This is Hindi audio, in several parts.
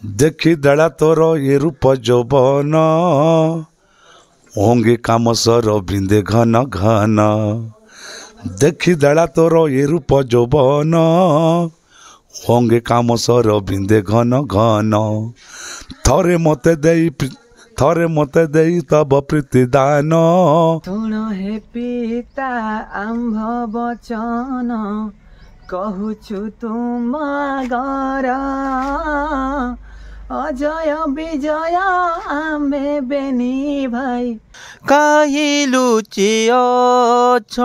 देखी दड़ा तोर ये रूप जौवन होंगे काम सर बिंदे घन घन देखी दड़ा तोर ये रूप जौवन होंगे काम सर बिंदे घन घन थरे मते देई तब प्रीति दान शुण हे पिता आंभ वचन कहूछु तुम घर अजय विजय आमे बेनी भाई काहे लुचिअछ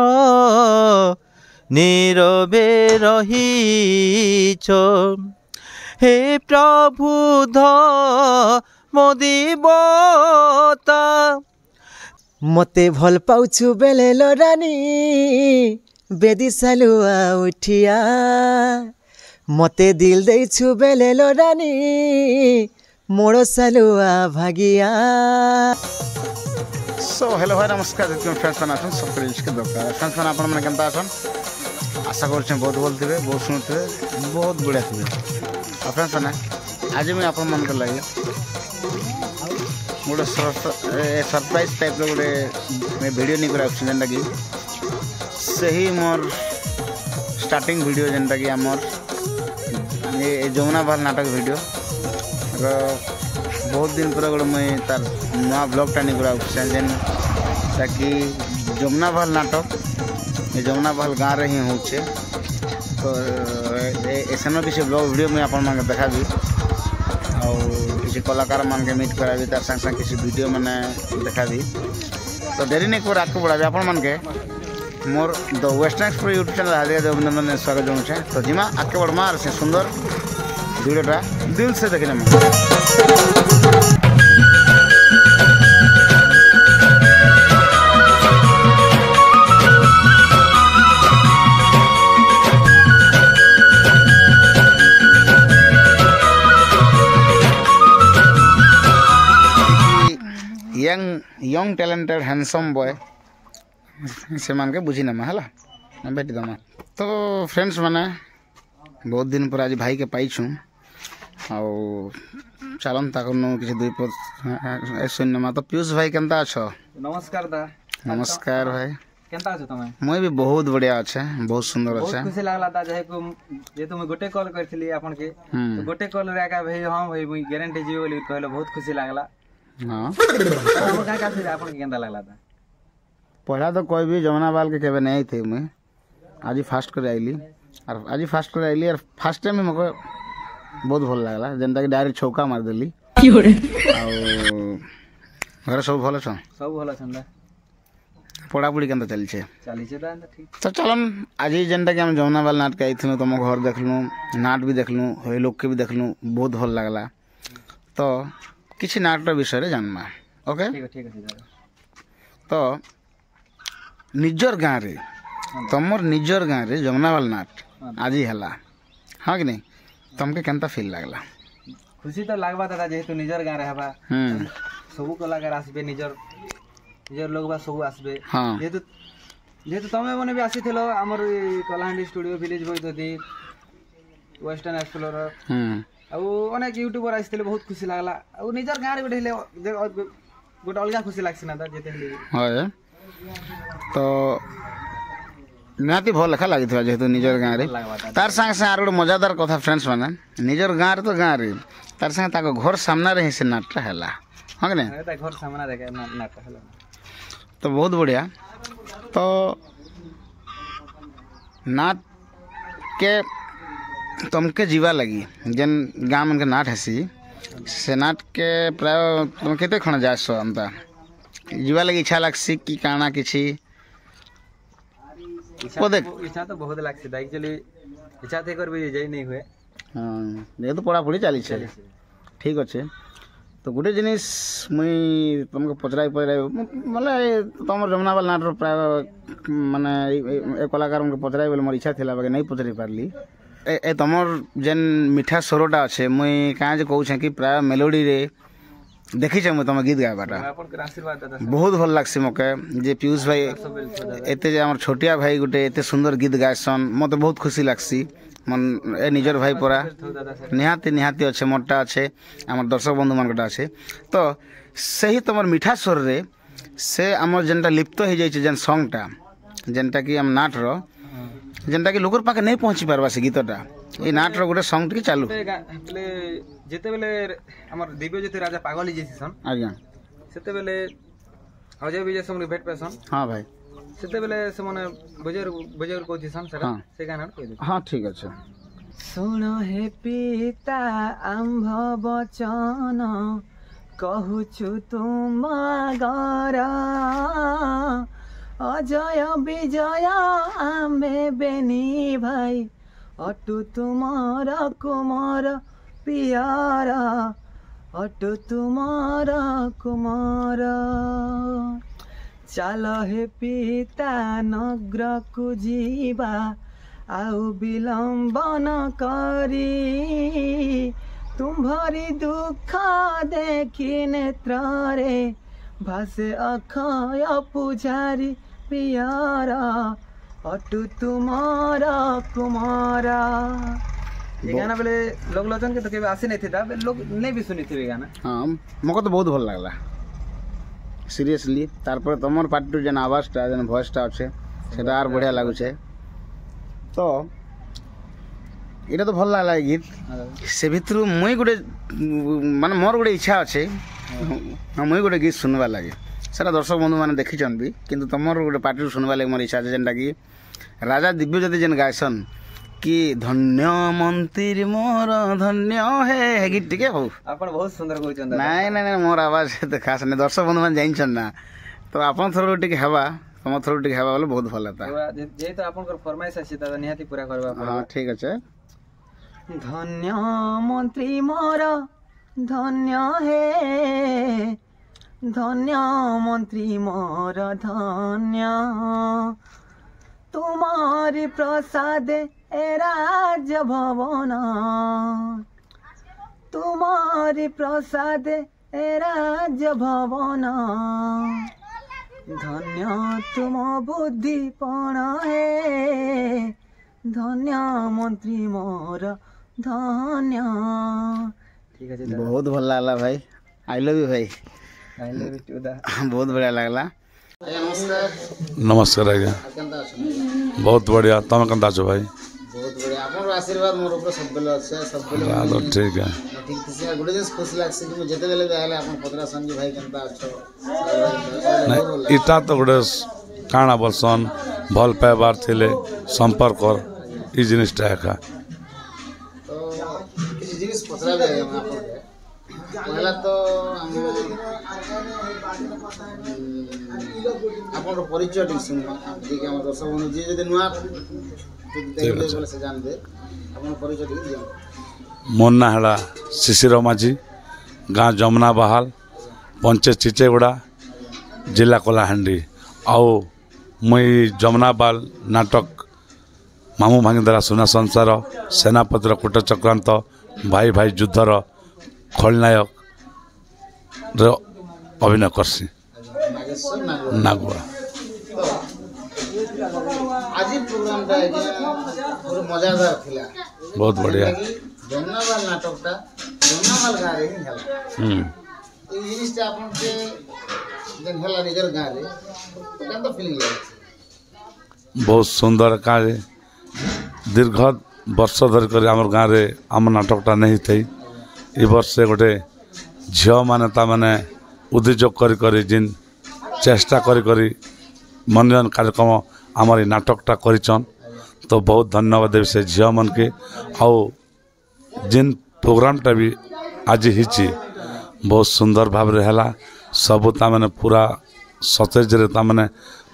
नीरवे रहिछ हे प्रभु मोदिबता मते भल पाउछु बेले रानी बेदी सालुआ उठिया मते दिल देछु बेले रानी मोड़ सालुआ भागिया। सो हेलो भाई नमस्कार फ्रेंड्स मैंने आसन सब के दरकार फ्रेंड्स मैंने आपण मैंने केनता आसन आशा कर बहुत भल थे बहुत शुणुवे बहुत बढ़िया थे फ्रेंड्स मैंने आज मुझे आपण मान लगे गोटे सरप्राइज टाइप गोटे वीडियो नहीं करा जेनटा कि सही मोर स्टार्टिंग वीडियो जेनटा कि आमर ये जमुना बाल नाटक वीडियो बहुत दिन पर गोटे मुझे तार नुआ ब्लॉगटा नहीं करा जेन ताकि जमुना बाल नाटक ये जमुना बाल गाँव रे ही होचे तो ऐसा किसी ब्लॉग वीडियो में आपण मान देखा भी किसी कलाकार मान के मीट करा तार संग संग किसी वीडियो मैंने देखा दी तो देरी नहीं कर आगे बढ़ा आपण मान के मोर the western explore YouTube channel हार्दिक अभिनंदन स्वागत जनाऊे तो जिमा आगे बढ़मा से सुंदर वीडियोटा दिल से देखने में यंग टैलेंटेड हैंडसम बॉय से मान के बुझी नमा है बेटी दमा तो फ्रेंड्स मैंने बहुत दिन पर आज भाई के पाई छूँ चलन ताक किसी दुई पद शून्य तो पीयूष भाई केनता अच्छो नमस्कार दा नमस्कार भाई केनता अछ तमे मुई भी बहुत बढ़िया अच्छे बहुत सुंदर अच्छे बहुत खुशी लागला दा जे तुम गोटे कॉल करथिली आपन के तो गोटे कॉल रे का भाई हां भाई मुई गारंटी जी बोली कहलो बहुत खुशी लागला हां का का फिर आपन के केनता लागला दा पहला तो कोई भी जमुना बाल के केबे नहीं थे मुई आज फास्ट कर आइली और आज फास्ट कर आइली और फास्ट टाइम में मको बहुत भल लागला जेनता कि डायरेक्ट छौका मार देली घर सब भल छ सब भल छन पढ़ा पढ़ी केनता चली छे दा ठीक तो चलन आज जेनता कि हम जमुना बाल नाटक आइथिनु तुम घर देखलु नाट भी देखलु होय लोग के भी देखलु बहुत भल लागला तो किछि नाटक विषय रे जानमा ओके ठीक है तो निजर गाँव रे तुमर निजर गाँव रे जमुना बाल नाट आज हैला हाँ कि नहीं तुमके केनता फील लागला खुशी तो लागबा दादा जेहेतु निजर गाँव रे हबा सब कलाकार आसबे निजर लोग बा सब आसबे जेहेतु तमे मने भी आसीथिलो हमर कलाहांडी स्टूडियो विलेज बॉय ददी वेस्टर्न एक्सप्लोरर अनेक यूट्यूबर आसीथिले बहुत खुशी लागला निजर गाँव रे गोटे अलगा खुशी लागसी ना जेते तो निहाती भल लेखा लगी जेहेतु निजर गाँव रे तार संग से आर गोटे मजादार कथा फ्रेंड्स मैंने निजर गाँव रे तो गाँव रे तार संग ताको घर सामने रे से नाटक हैला हाँ कि नहीं घर सामने रे नाटक हैला तो बहुत बढ़िया तो नाट के तुमके जीवा लगी जेन गाँव मन के नाट हैसी से नाट के प्राय तुम केते खण जास अंता जीवा लगी इच्छा लागसी कि काना किछि इच्छा तो बहुत लागसी दा एक्चुअली इच्छा थे करबे जाई नहीं हुए हां ये तो पढ़ा पढ़ी चली छे ठीक अच्छे तो गोटे जिनिस मुई तुमको पचराई मतलब तुम जमुना बाल नाट प्राय माने ए कलाकार को पचराई बोले मोर इच्छा थिला बाकी नहीं पचराई पारली ए तुमर जेन मीठा स्वरटा अच्छे मुई कहाँ जे कहूँ कि प्राय मेलोडी रे देखी मुझे तुम गीत गावाटा आशीर्वाद दादा बहुत भल लगसी मके जे पीयूष भाई एते आम छोटिया भाई गोटे एते सुंदर गीत गायसन मत बहुत खुशी लगसी मन ए निजर भाई परा निहाती निहाती अच्छे मोटा अच्छे आम दर्शक बंधु मान अच्छे तो सही तुम मीठा स्वर रे से आम जेनटा लिप्त हो जाए जेन सॉन्गटा जेनटा कि आम नाटर जेनटा कि लोकर पाखे नहीं पहुँची पार्बा से गीतटा ये नाटर गोटे सॉन्ग टी चालू जेते बेले हमर दिव्य ज्योति राजा पागल जेसन आज्ञा सेते बेले अजय विजय संग भेट पेसन हाँ भाई सेते बेले से माने बजर को दिसन सर से गाना कह दे हाँ ठीक अच्छे सुन हे पिता आम्भ वचन कहूछु तुम गर अजय विजय आमे बेनी भाई अटु तुमार कुमार पियार अटु तुमार कुमार चाल हे पिता नग्र को जीवा आउ विलम्ब न करी तुम्हारी दुख देखी नेत्र रे भासे अखय पुजारी पियारा अटु तुम्हारा कुमारा ये गाना बेले लोग लोचन के तो केबे आसी नहीं था लोग नहीं भी सुनी थी गाना हाँ मको तो बहुत भल लगला सीरियसली तारपर तुमर पार्टी जेन आवाजटा जेन भॉइसटा अच्छे सेटा आर बढ़िया लागुचे तो এটা তো ভাল লাগলা এই গীত সে ভিতর মুই গোটে মানে মোর গোটে ইচ্ছা আছে মুই গোটে গীত শুনবার লাগে সেটা দর্শক বন্ধু মানে দেখিছন বি কিন্তু তোমার গোটে পার্টির শুনবার লাগে মোর ইচ্ছা আছে যেটা কি রাজা দিব্যজ্যোতি যেন গায়সন কি ধন্য মন্ত্রী মোর ধন্য হে গীত টিকে হো আপন বহুত সুন্দর কইছন নাই নাই নাই মোর আওয়াজ তো খাস না দর্শক বন্ধু মানে জানিছন না তো আপন থর টিকে হেবা তোমার থর টিকে হেবা বলে বহুত ভালো হতা যেহেতু আপনकर ফরমাইশ আছে দাদা নিহাতি পুরা করবা হ্যাঁ ঠিক আছে धन्य मंत्री मोर धन्य हे धन्य मंत्री मोर धन्य तुम्हारी प्रसाद ए राज भवन तुम्हारी प्रसाद ए राज भवन धन्य तुम बुद्धिपण हे धन्य मंत्री मोर धन्य ठीक है बहुत भल लगला भाई आई लव यू भाई आई लव यू टू दा बहुत बढ़िया लगला नमस्कार आज्ञा बहुत बढ़िया तुम केनता छो भाई बहुत बढ़िया आपन आशीर्वाद मोर ऊपर सब बेले अच्छे सब बेले ठीक है ठीक से गुड दिन खुश लागसे कि जेते बेले आले आपन पतरा संजय भाई केनता अच्छो नहीं इटा तो गोटे काना बोलसन भल पाइबार थिले संपर्क कर ई जिनिसटा एका तो किसी जिनिस पतरा दे हम आपन पहला तो आपन परिचय टिक सुन जे कि हम दर्शक बंधु जे जदि नुआ देखले बोले से जान दे आपन परिचय टिक दियो मोर ना है शिशिर माझी गाँ जमुना बहाल पंचायत चिचेगुड़ा जिला कलाहांडी आओ मुई जमुना बाल नाटक मामू भांगीदारा सुना संसार सेनापतिर कूट चक्रांत भाई भाई युद्धर खलनायक अभिनय करसी नागुआ आज प्रोग्राम मजादार थिला बहुत बढ़िया जमुना बाल नाटकटा जमुना बाल गाँ रे ही हला तो ये जिनिसटा आपन के जन हला निजर गाँ रे तो केनता फीलिंग लागे बहुत सुंदर कार्य दीर्घ वर्ष धरिक आम गाँव में आम नाटकटा नहीं थी ये वर्ष गोटे झील मैंने ताने उद्योग कर जिन चेष्टा करी मनोरंजन कार्यक्रम आमर ये नाटकटा करिछन तो बहुत धन्यवाद देवी से झील मन के आओ जिन प्रोग्रामटा भी आज हिची बहुत सुंदर भाव रे हला सब ताने पूरा सतेज रे ताने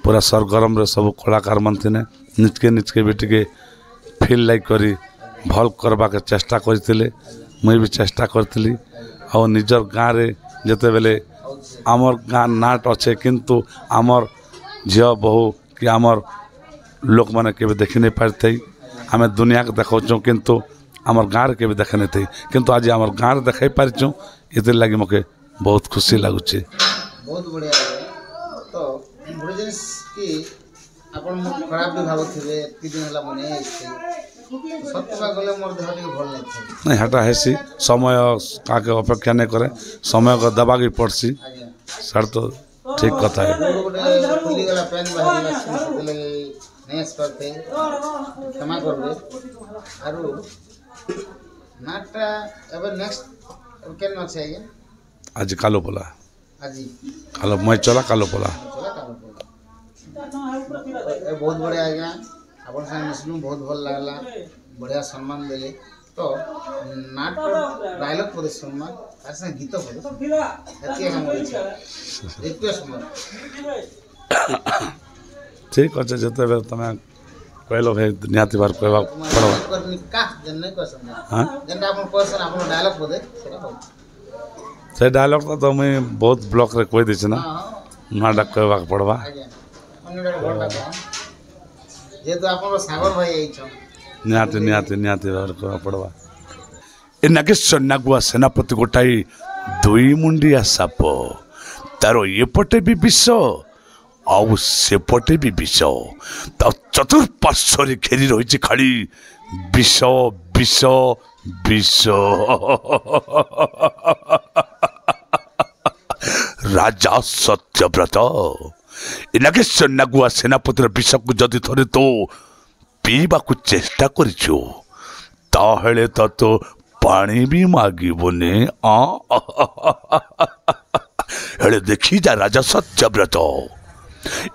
पूरा सरगरम रे सब कलाकार मन थिने निचके भी टिके फील लाइक करी भल करबा के चेष्टा करथिले मुई भी चेष्टा करथिली आ निजर गाँव रे जते बेले आमर गाँ नाट अच्छे किंतु आमर झील बहु कि आमर लोक मैंने के देखी नहीं पारते आम दुनिया के देखा किंतु आमर गाँव के देखे नहीं थी किंतु आज आमर गाँव देखाई पारिछुँ इतिर लगी मके बहुत खुशी लगुच। बहुत बढ़िया तो गोटे जिनिस कि आपण खराब भी भावुवे एति दिन है मुझे सत्य गले मोर देह टे भल नहीं हटा हेसी समय काके अपेक्षा नहीं करे समय को दबा की पड़सी सर तो ठीक कथा है खुली गला पेन बाहर नहीं करते क्षमा करबे आरो नाटा एबे नेक्स्ट केन अछि आगे आज कालो बोला आज कालो मैं चला कालो बोला बहुत बढ़िया आज्ञा अपन साथ मिसलु बहुत भल लागला बढ़िया सम्मान देले तो नाट डायलॉग पदे सम्मान ऐसे गीत पदे एति हम रिक्वेस्ट मत ठीक अच्छे जते बेर तमे कहलो भाई निहाती बार कहबा पड़वा का जन नहीं क्वेश्चन हां जन अपन क्वेश्चन अपन डायलॉग पदे सेटा हो से डायलॉग तो मैं बहुत ब्लॉक रे कह दिस ना नाटक कहबा पड़वा जेतु आपन सागर भाई आइछ निहाती निहाती निहाती बार कहबा पड़वा ए नागेश्वर नागुआ सेनापति गोटाई दुई मुंडिया साप तारो ये पटे भी विष आउ सेपटे भी विष ता चतुर्पार्श्व घेरी रही खाली विष विष विष राजा सत्यव्रत नागेश्वर नागुआ सेनापतिर विष को जदि थरे तो पीवा को चेष्टा करिछु ताहेले तो पानी भी मागिबने हेले देखी जा राजा सत्यव्रत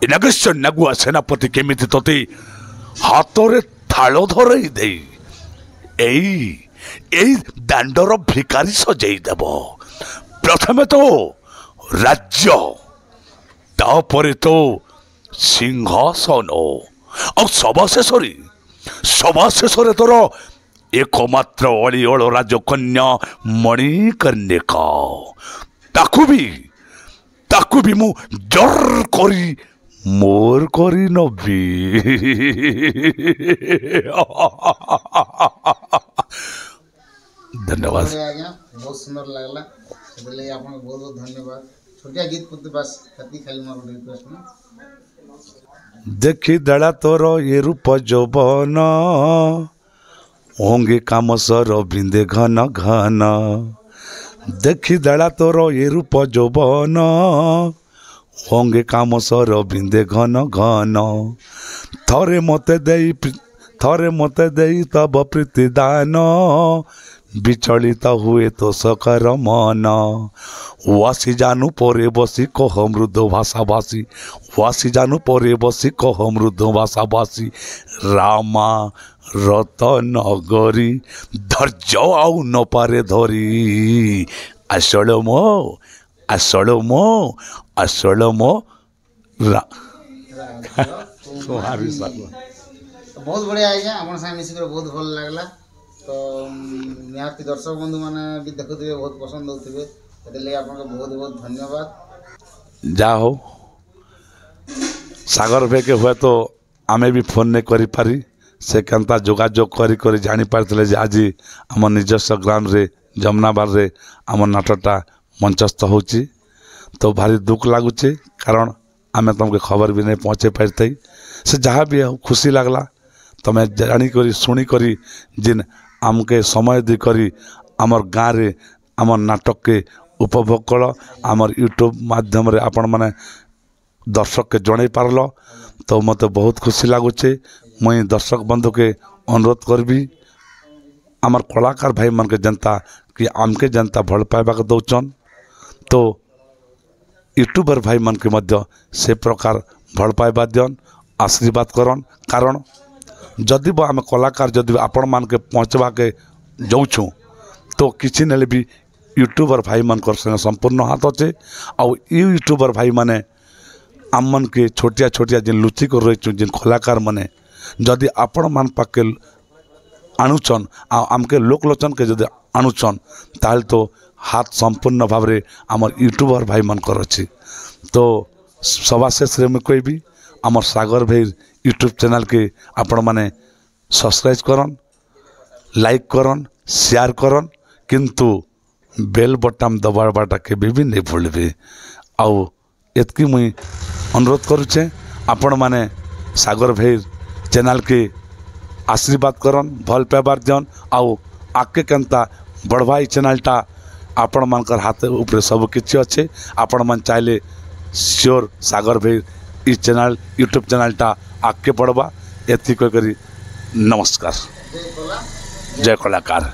नागेश्वर नागुआ सेनापति केमिति तोते हाथरे थाल धरई दे दांडर भिकारी सजाई देव प्रथमे तो राज्य तापरे तो सिंहासन और सभा शेष तोर एकमात्र अलीअल राजकन्या मणिकर्णिका ताकू भी मु जर करी मोर करी नबी धन्यवाद बहुत सुंदर लगला बोले आपन बहुत बहुत धन्यवाद छोटिया गीत पुत बस कति खाली मोर रिक्वेस्ट में देखी दड़ा तोर ये रूप जौवन होंगे काम सर बिंदे घन घन देखी दड़ा तोर ये रूप जौवन होंगे काम सर बिंदे घन घन थरे मते देई तब प्रीति दान विचलित हुए तो सकर मन वासी जानू परे बसी कह मृद भाषा भाषी वासी जानू परे बसी कह मृद भाषा भाषी रामा रतनगरी धैर्य आउ न पारे धरी आसल मो बहुत बढ़िया आज्ञा अपन साथ मिसिक बहुत भल लागला तो निहाती दर्शक बंधु मैंने भी देखुवे बहुत पसंद होते आपको बहुत बहुत धन्यवाद जा हो सागर भाई के हुए तो आमे भी फोन नहीं करी पारी से केनता जोगाजोग करी जानी पारथिले जे आज आम निजस्व ग्राम रे जमुनाबार रे आम नाटकटा मंचस्थ होची तो भारी दुख लगुचे कारण आमे तुमके खबर भी नहीं पहुँचे पारि से जहाँ भी खुशी लगला तमें जानी करी शुणी करी जिन आमके समय दी करी आमर गाँव रे आमर नाटक के उपभोग कर आमर यूट्यूब माध्यम रे आपण माने दर्शक के जड़े पारल तो मत बहुत खुशी लगुचे मुई दर्शक बंधु के अनुरोध करबी आमर कलाकार भाई मन के जनता कि आमके जनता भल पाइबा के दौचन तो यूट्यूबर भाई मन के मध्य से प्रकार भल पाइबा दियन आशीर्वाद करन कारण जदि आम कलाकार जदि आपण मान के पहुँचवा के जाऊँ तो किसी ने भी यूट्यूबर भाई मन संपूर्ण हाथ अच्छे आउ यूट्यूबर भाई माने आम मन के छोटिया छोटिया जिन लुचि कर रही जिन कलाकार माने जदि आपण मान पाके आणुचन आमके लोकलोचन के जदि आणुचन ताल तो हाथ संपूर्ण भाव रे आमर यूट्यूबर भाई मन कर अच्छी तो सभा शेष में कोई भी आमर सागर भाई यूट्यूब चैनल के आपण माने सब्सक्राइब करन लाइक करन शेयर करन किंतु बेल बटन दबाबाटा केबे भी नहीं भूलबे। आउ एतकी मुई अनुरोध करुचे आपण माने सागर भाई चैनल के आशीर्वाद करन भल पाइबार दियन आउ आगे केनता बढ़वा चैनलटा आपण मानकर हाथ ऊपर सब किछि अच्छे। आपण मान चाहले श्योर सागर भाई ई चैनल यूट्यूब चैनलटा आगे बढ़वा। एति करी नमस्कार जय कलाकार।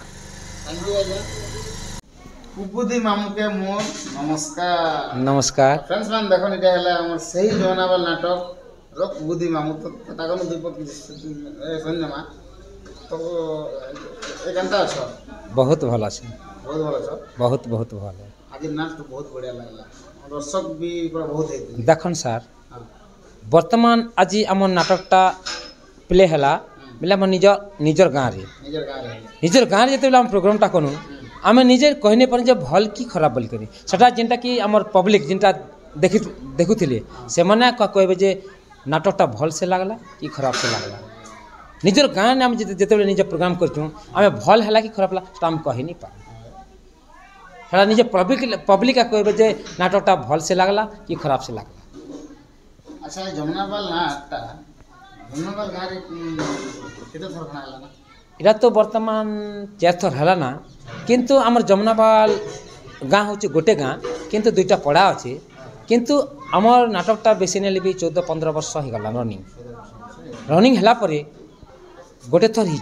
कुबुदी मामू के मोर नमस्कार। नमस्कार फ्रेंड्स मान देखो निटा हला हमर सही जवनावल नाटक रो कुबुदी मामू तो तागन दुपत की सन्नमा तो ए केनता छ बहुत भल अच्छे बहुत भलो छ बहुत बहुत भल आज नाच तो बहुत बढ़िया लागला दर्शक भी पूरा बहुत है देखन सार वर्तमान आज आम नाटकटा प्ले है बोले आम निजर गाँव निजर गाँव जिते प्रोग्रामटा करूँ आम निजे कहने पर भल कि खराब बोल करी सेटा जेनटा कि आमर पब्लिक जेनटा देखुले से मैंने कहबे जे नाटकटा भल से लगला कि खराब से लगला। निजर गाँव में आम जिते निजे प्रोग्राम करूँ आम भल है कि खराब लगा आम कही नहीं पा निजे पब्लिक कहबे जे नाटकटा भल से लगला कि खराब से लगला। अच्छा जमुनाबाल नाटकटा जमुनाबाल गारे केते थर बनाला ना इरा तो वर्तमान 4 थर है ना किंतु आमर जमुनाबाल गाँ हूँ गोटे गाँ किंतु 2टा पड़ा अच्छे किंतु आमर नाटकटा बेसी नेले भी 14-15 वर्ष हो गला रनिंग है गोटे थर ही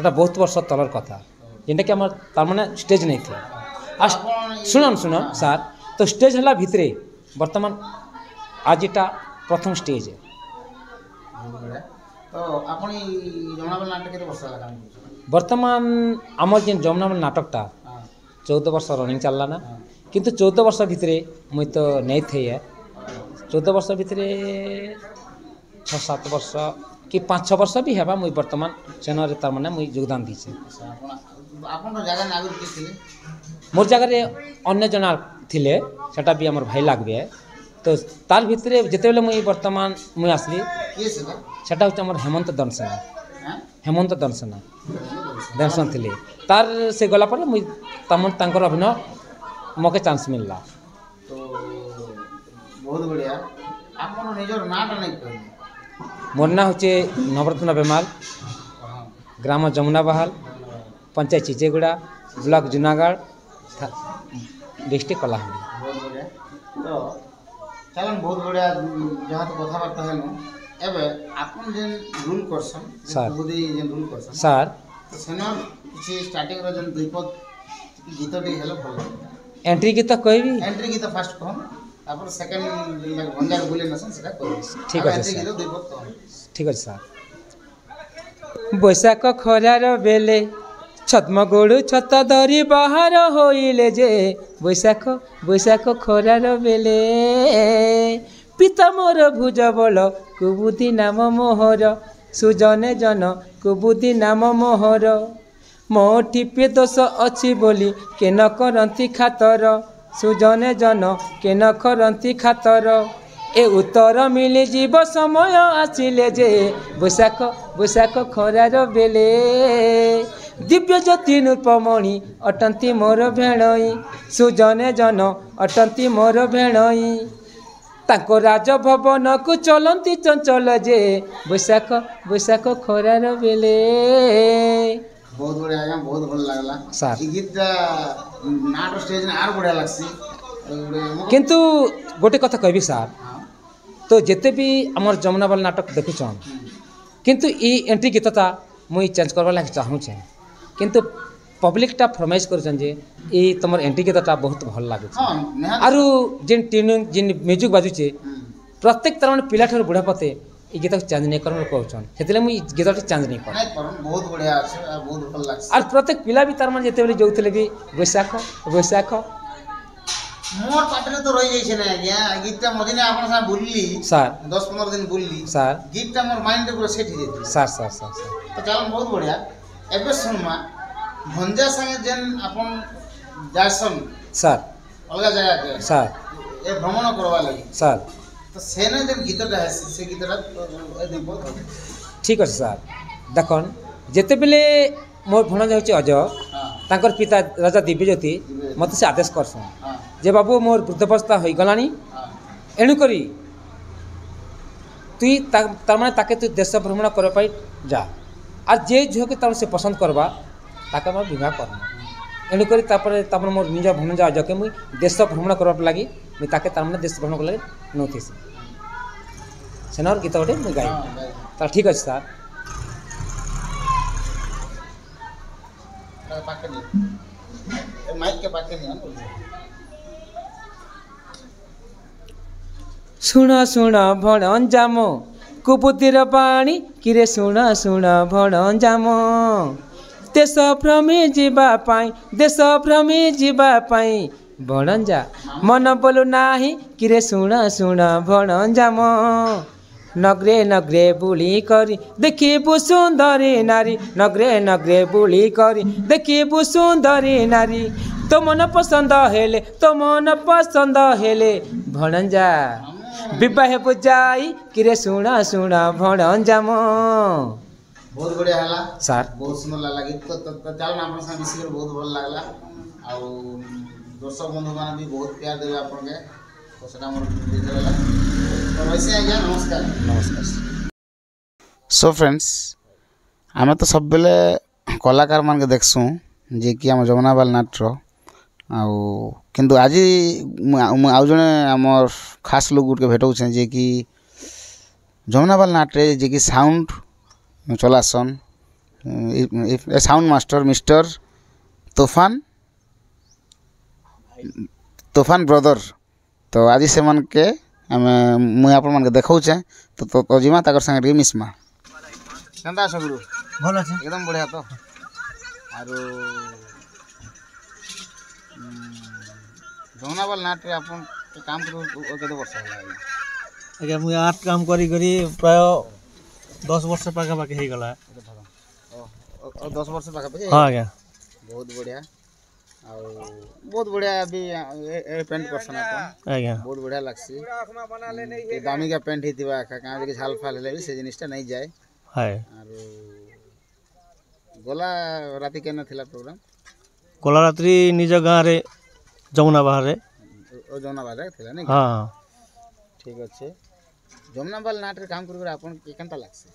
बहुत वर्ष तलर कथा जेनटा कि आम तार माने स्टेज नहीं थे शुणन सार तो स्टेज है भितरे वर्तमान आज इटा प्रथम स्टेज है। तो आपण जमुनाबाल नाटक केते वर्ष लगा वर्तमान आमर जेन जमुनाबाल नाटकटा 14 वर्ष रनिंग चलला ना किंतु 14 वर्ष भितरे मुई तो नहीं थे 14 वर्ष भितरे 6-7 वर्ष कि 5-6 वर्ष भी है मुई वर्तमान चैनल तार माने मुई योगदान दी छे। आपण जगह नागरिक के थिले मोर जगह अन्य जना थिले सेटा भी हमर भाई लागबे तो तार भितरे जेतेबेले मुई वर्तमान मुई आसली के सेटा होचे हमर हेमंत दर्शन थिले तार से गला पर मुई तांकर अभिनय मके चांस मिलला। तो बहुत बढ़िया आपण निजर नाटा नहीं कहले मोर ना होचे नवरत्न बेमाल ग्राम जमुनाबाल पंचायत चिचेगुड़ा ब्लॉक जूनागढ़ डिस्ट्रिक्ट कलाहांडी। बहुत बढ़िया तो चलन बहुत बढ़िया जहाँ तो कथबार्ता है एबे आपन जेन रूल करसन कुबुदी जेन रूल करसन सर तो सेना किसी स्टार्टिंग रो जेन दुईपद गीत टी हेलो भल एंट्री गीत कहबी एंट्री गीत फर्स्ट कहम तापर सेकंड भंजार बोले नसन सेटा कहबी ठीक है एंट्री गीत दुईपद कहम ठीक है सर। बैशाख खरार बेले छद्मगोड़ छत धरी बाहर होइले जे बैशाख खरार बेले पिता मोर भुज बल कुबुदी नाम मोहर सुजने जन कुबुदी नाम मोहर मो टिपे दोष अच्छी बोली के न करती खातर सुजने जन के न करती खातर ए उत्तर मिली जीव समय आसिले जे बैशाख खरार बेले दिव्य ज्योति नूपमणि अटंती मोर भेणई सुजने जन अटंती मोर भेणई ताको राजभवन को चलती चंचल जे बैशाख खरार बेले। बहुत बढ़िया आज्ञा बहुत भल लागला सर ई गीतटा नाटक स्टेज ने आर बढ़िया लागसी किंतु गोटे कथा कहबी सर तो जेते भी आमर जमुनाबाल नाटक देखुछन किंतु ई एंट्री गीतटा मुई चेंज करबा लागि चाहूछे किंतु पब्लिकटा फरमाइश करछन जे ई तमर एंट्री गीतटा बहुत भल लागै छै आरु जेन ट्यूनिंग जेन म्यूजिक बाजुचे प्रत्येक तरह पिला ठर बुढ़ा पते ई गीत चेंज नहीं करन कहछन सेतले मुई गीतटा चेंज नहीं कर बहुत बढ़िया আছে আর बहुत भल लागছে আর প্রত্যেক পিলা भी तार मन जेते बेले जोउतले भी बैशाख मोर पाटरे तो रही जाइछे ना आज्ञा गीतटा मदिने आपन सा बोलली सर 10-15 दिन बोलली सर गीतटा मोर माइंड रे पूरा सेट हो जेते सर तो चल बहुत बढ़िया एबे सुनमा भंजा संगे जेन आपन जासन सर अलगा जगह के सर ए भ्रमण करवा लागि सर तो सेने जेन गीतटा है से गीतटा देखबो ठीक अछि सर देखन जेते बेले मोर भण जाउची अजय हां तांकर पिता राजा दिव्यज्योति मत से आदेश करसन जे बाबू मोर वृद्धावस्था हो गलानी एणुकरी तुई तार ताके तु देश भ्रमण कर जा और जे झील के तार से पसंद करवा ताके मैं विवाह करना एणुकरी तापर मोर निज भणजा जके मुई देश भ्रमण करवा लगी मुई ताके तार देश भ्रमण कर लगी नौथीसी सेनार गीत गोटे मुई गाई तो ठीक अच्छे सार शुण शुण भणजाम कुबुतिर पानी किरे शुण शुण भणजाम देश भ्रमी जीवाई भणजा मन बोलू नाही किरे शुण शुण भणजाम नगरे नगरे बुली करी देखिबु सुंदरी नारी नगरे नगरे बुली करी देखिबु सुंदरी नारी तो मन पसंद हेले भणजा विवाह बुझाई किरे शुण शुण भणजाम बहुत बढ़िया हला सर बहुत सुंदर लागला गीत तो चल ना अपन संग मिसिकर बहुत भल लागला आ दर्शक बंधु मान भी बहुत प्यार देबे अपन के तो सेटा मोर दिजला तो वैसे आज्ञा नमस्कार नमस्कार। सो फ्रेंड्स आमे तो सब बेले कलाकार मान के देखसु जे कि हम जमुनाबाल नाट्य आउ किंतु आज आउ जने हमर खास लोग गुट के भेटौ छै जे कि जमुनाबाल नाट्य जे कि साउंड चलासन साउंड मास्टर मिस्टर तूफान ब्रदर तो आज से मन के मुई आप मन के देखाऊचे तो जिमा ताकर संगे रे मिसमा केंदा सगुरु भल আছে एकदम बढ़िया तो आरो जमुनाबाल नाट रे अपन काम करू केते वर्ष होला आगे मुई आर्ट काम करी प्राय 10 वर्ष पाखा पाखी हे गला 10 वर्ष पाखा पाखी हां आज्ञा बहुत बढ़िया बहुत बढ़िया अभी ए पेंट करसन अपन आज्ञा बहुत बढ़िया लागसी के दामी का पेंट हितिबा का के झाल फाल हेले से जिनिसटा नहीं जाए हाय आरो गोला राती केना थिला प्रोग्राम गोला रात्रि निज गां रे जमुना बाहर रे ओ जमुना बाहर थिला नै हां ठीक अच्छे जमुनाबाल नाट रे काम कर अपन के केनता लागसी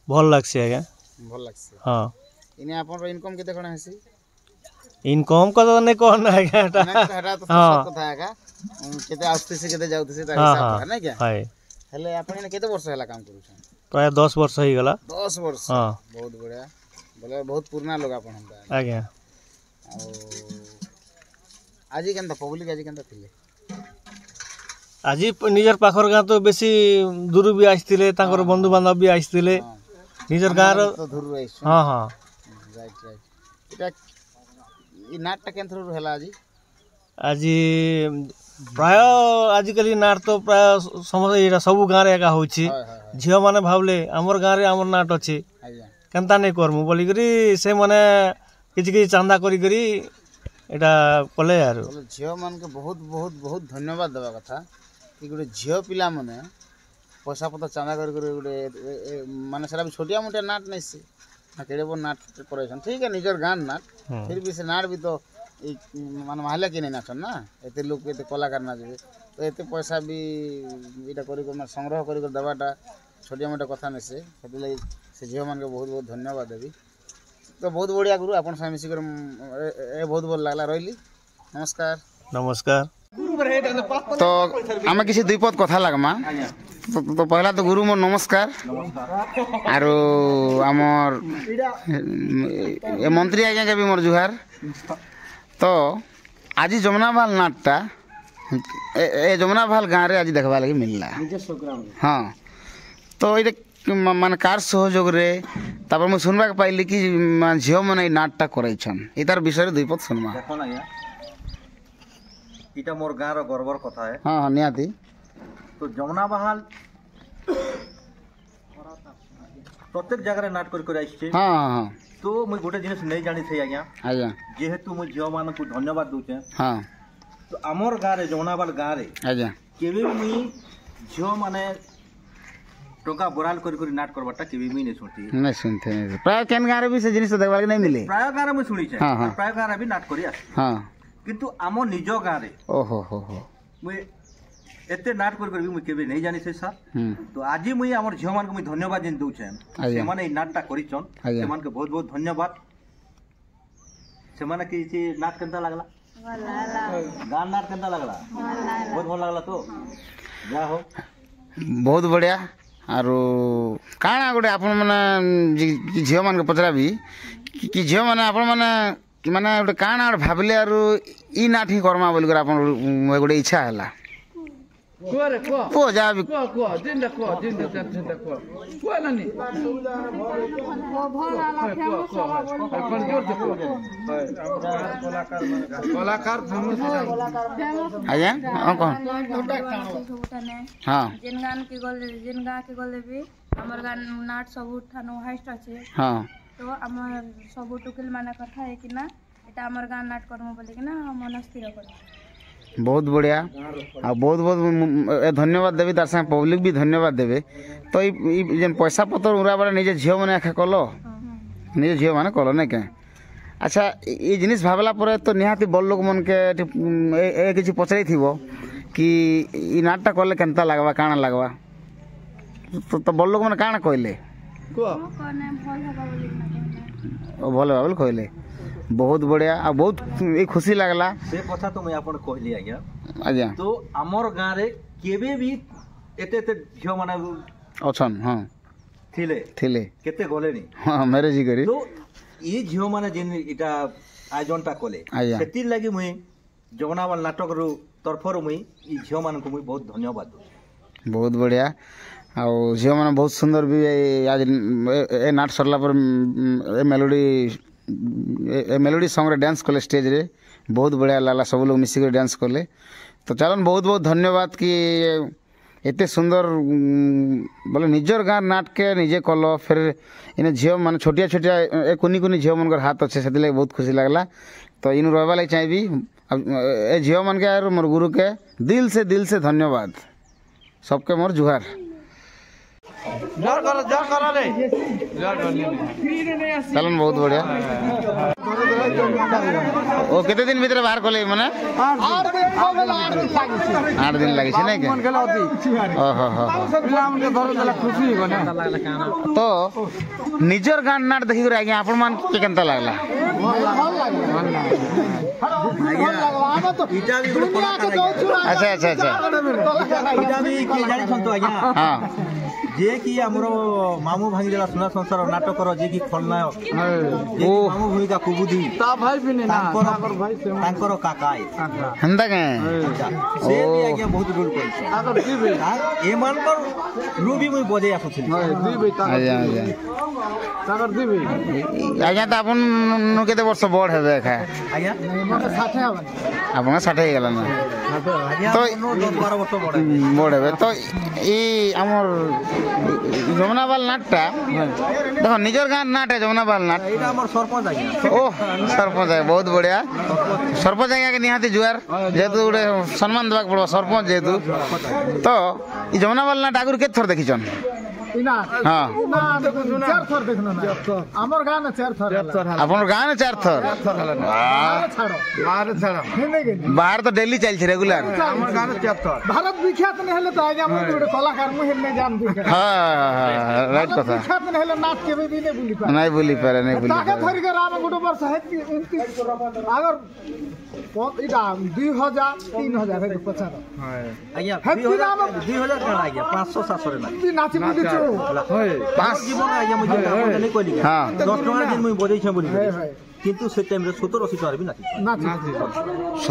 भल लागसी आज्ञा भल लागसी हां इने अपन रो इनकम केते कोन हसी इनकम को तो नहीं कहना है क्या हटा तो सब कथा है का केते आस्ते से केते जाउते से ता हिसाब है ना क्या हाय हेले अपन ने केते वर्ष हला काम करू छ प्राय 10 वर्ष ही गला 10 वर्ष हां बहुत बढ़िया बोले बहुत पुराना लोग अपन हम आज्ञा आज केनता पब्लिक आज केनता थिले आज निजर पाखर गाँ तो बेसी दूर भी आसते बंधु बांधव भी आसते निजर गाँव हाँ हाँ राइट राइट ये नाटटा केन थ्रू हैला आज आज प्राय आजिकल नाट तो प्राय समस्त ये सब गाँव एका हो झील मैंने भावले आमर गाँव में आमर नाट अच्छे केनता नहीं करमु बोलिकी से मैंने किसी चांदा करी एटा कले यार झील मान के बहुत बहुत बहुत धन्यवाद देवा कथा कि गोटे झील पिला माने पैसा पता चांदा कर गोटे माने सारा भी छोटिया मोटिया नाट नहीं से केड़े बड़ नाट करछन ठीक है निजर गान नाट फिर भी से नाट भी तो माने माहले के नहीं नाचन ना एते लोग एते कलाकार ना जे तो एते पैसा भी इटा करी को संग्रह करी को दबाटा छोटिया मोटा कथा नहीं से सेति लागि से झील मान के बहुत बहुत धन्यवाद देबी तो बहुत बढ़िया गुरु अपन सामने मिसिकर ए बहुत भल लागला रहिली नमस्कार नमस्कार तो आम किसी दुई पद कथा लगमा तो पहला तो गुरु मोर नमस्कार आरो आमर ए मंत्री आज्ञा के भी मोर जुहार तो आज जमुनाबाल नाटटा ए जमुनाबाल गाँव रे आज देखबा लगी मिलला हाँ तो ये मान कार सहयोग रे तापर मैं सुनबा पाइली कि झील मैंने नाटटा करछन इतार विषय दुई पद सुनमा देखो ना इटा मोर गाँव गर्वर कथा है हाँ हाँ निहाती तो जमुनाबाल प्रत्येक जगह नाट कर आइछे हाँ हाँ हाँ तो मुझे गोटे जिनिस नहीं जानी थी आज्ञा आज्ञा जेहेतु मुझे झील मान को धन्यवाद दूचे हाँ तो आमर गाँव रे जमुनाबाल गाँव रे आज्ञा केवे मुई झील माने टोका बोराल करी नाट करबाटा केबे भी नहीं सुनती नहीं सुनते प्राय केन गाँव भी से जिनिस देखबा नहीं मिले प्राय गाँव में शुणी प्राय गाँव भी नाट करी हाँ किंतु आम निज गाँव रे ओहो हो मुई एते नाट करी मुई केबे नहीं जानी से सर तो आज मुई हमर झियो मान को मुई धन्यवाद दिन दउछे से माने ई नाटटा करिचन से मान के बहुत बहुत धन्यवाद से माने कि नाट केनता लागला गान नाट केनता लागला बहुत भल लागला तो जा हो बहुत बढ़िया आरो काଣା गोटे आपण माने झियो मान के पचराबी कि झियो माने आपण माने माने गोटे काଣା भाबले आरो ई नाट ही करमा बोल कर आपण गोटे इच्छा हला को जा भी को जिंदा को नानी कलाकार फेमस आया कौन हाँ जिन गान के गले भी हमर गान नाट सब ठानो हाइस्ट আছে हाँ तो हमर सब टुकिल माने कथा है कि ना एटा हमर गान नाट करमो बोले कि ना मन स्थिर कर बहुत बढ़िया आ बहुत बहुत धन्यवाद देवी तार संगे पब्लिक भी धन्यवाद देवे तो जेन पैसा पतर उरा बड़ा निजे झियो माने आखा कलो निजे झियो माने कलो नहीं क्या अच्छा ये जिनिस भावला पर तो निहाती बड़ लोक मन के ए किछि पचराई थिबो कि ई नाटटा करले केनता लागबा काना लागबा तो बड़ लोक मन काना कहले को कोने भल हबा बोले कि ना भल हबा बोले कहले बहुत बढ़िया आ बहुत खुशी लगला से कथा तो मैं आपन कहली आज्ञा आज्ञा तो हमर गाँ रे केबे भी एते एते झियो माने अछन हां थिले केते गले नी हां मैरिज करी तो ई झियो माने जेन इटा आयोजनटा कले सेति लागि मुई जगनावाल नाटक रो तरफरो मुई ई झियो मान को मुई बहुत धन्यवाद बहुत बढ़िया आ झियो माने बहुत सुंदर भी आज ए नाट सरला पर मेलोडी सॉन्ग रे डांस कले स्टेज रे बहुत बढ़िया लागला सब लोग मिसिक डांस कले तो चलन बहुत बहुत धन्यवाद कि एते सुंदर बोले निजर गाँ नाट के निजे कल फिर इन झियो मान छोटिया छोटिया कुनी कुनी झियो मन हाथ अच्छे से बहुत खुशी लगला तो इन रहबा लगे चाहिए ए झियो मन के मोर गुरु के दिल से धन्यवाद सबके मोर जुहार चलन बहुत बढ़िया ओ केते दिन भीतर बाहर कले माने 8 दिन लगे छै नै के ओहो हो तो निजर गान नाट देखि रे आगे आपण मान के केनता लागला अच्छा इटा भी के जानि छन तो आज्ञा हां जे कि हमरो मामू भांगी देला सुना संसार नाटक रो जे कि खलनायक जे मामू भूमिका कुबुदी ता भाई भी नहीं ना तांकर काकाय हंदा के से भी आज्ञा बहुत रोल कर अगर दिबे ए मान पर रूबी मुई बजे आछी दिबे आज्ञा सागर दिबे आज्ञा त अपन केते वर्ष बड़ हेबे खा आज्ञा मते 60 हेबे अपन 60 हे गेला ना तो 10-12 वर्ष बड़ हेबे तो ई हमर जमुनावाल नाटटा देखो निजर गाँ नाट है जमुनावाल नाट एटा हमर सरपंच आज्ञा ओह सरपंच है बहुत बढ़िया सरपंच आज्ञा के निहाती जुआर जेतु गोटे सम्मान देबाक पड़ो सरपंच जेतु तो ई जमुनावाल नाट आगुर के थर देखिछन हाँ चार थर देखनो ना हमर गाँ में 4 थर अपन गाँ में 4 थर बाहर तो डेली चल छी रेगुलर हमर गाँ में 4 थर भारत विख्यात नहीं हले तो आगे हम गोटे कलाकार में हेले जान दी हां राइट कथा विख्यात नहीं हले नाच के भी नहीं भूली पारे ताके थरी के राम गोटे वर्ष है अगर इटा 2000 3000 है 50 आज्ञा 2000 का आज्ञा 500 700 रे नाची बुली पांच जीवन आज्ञा मुझे नहीं कहली हां 10 टका दिन मुई बजै छै बोली किंतु से टाइम रे 70 80 टका भी नाची 70 80 टका 70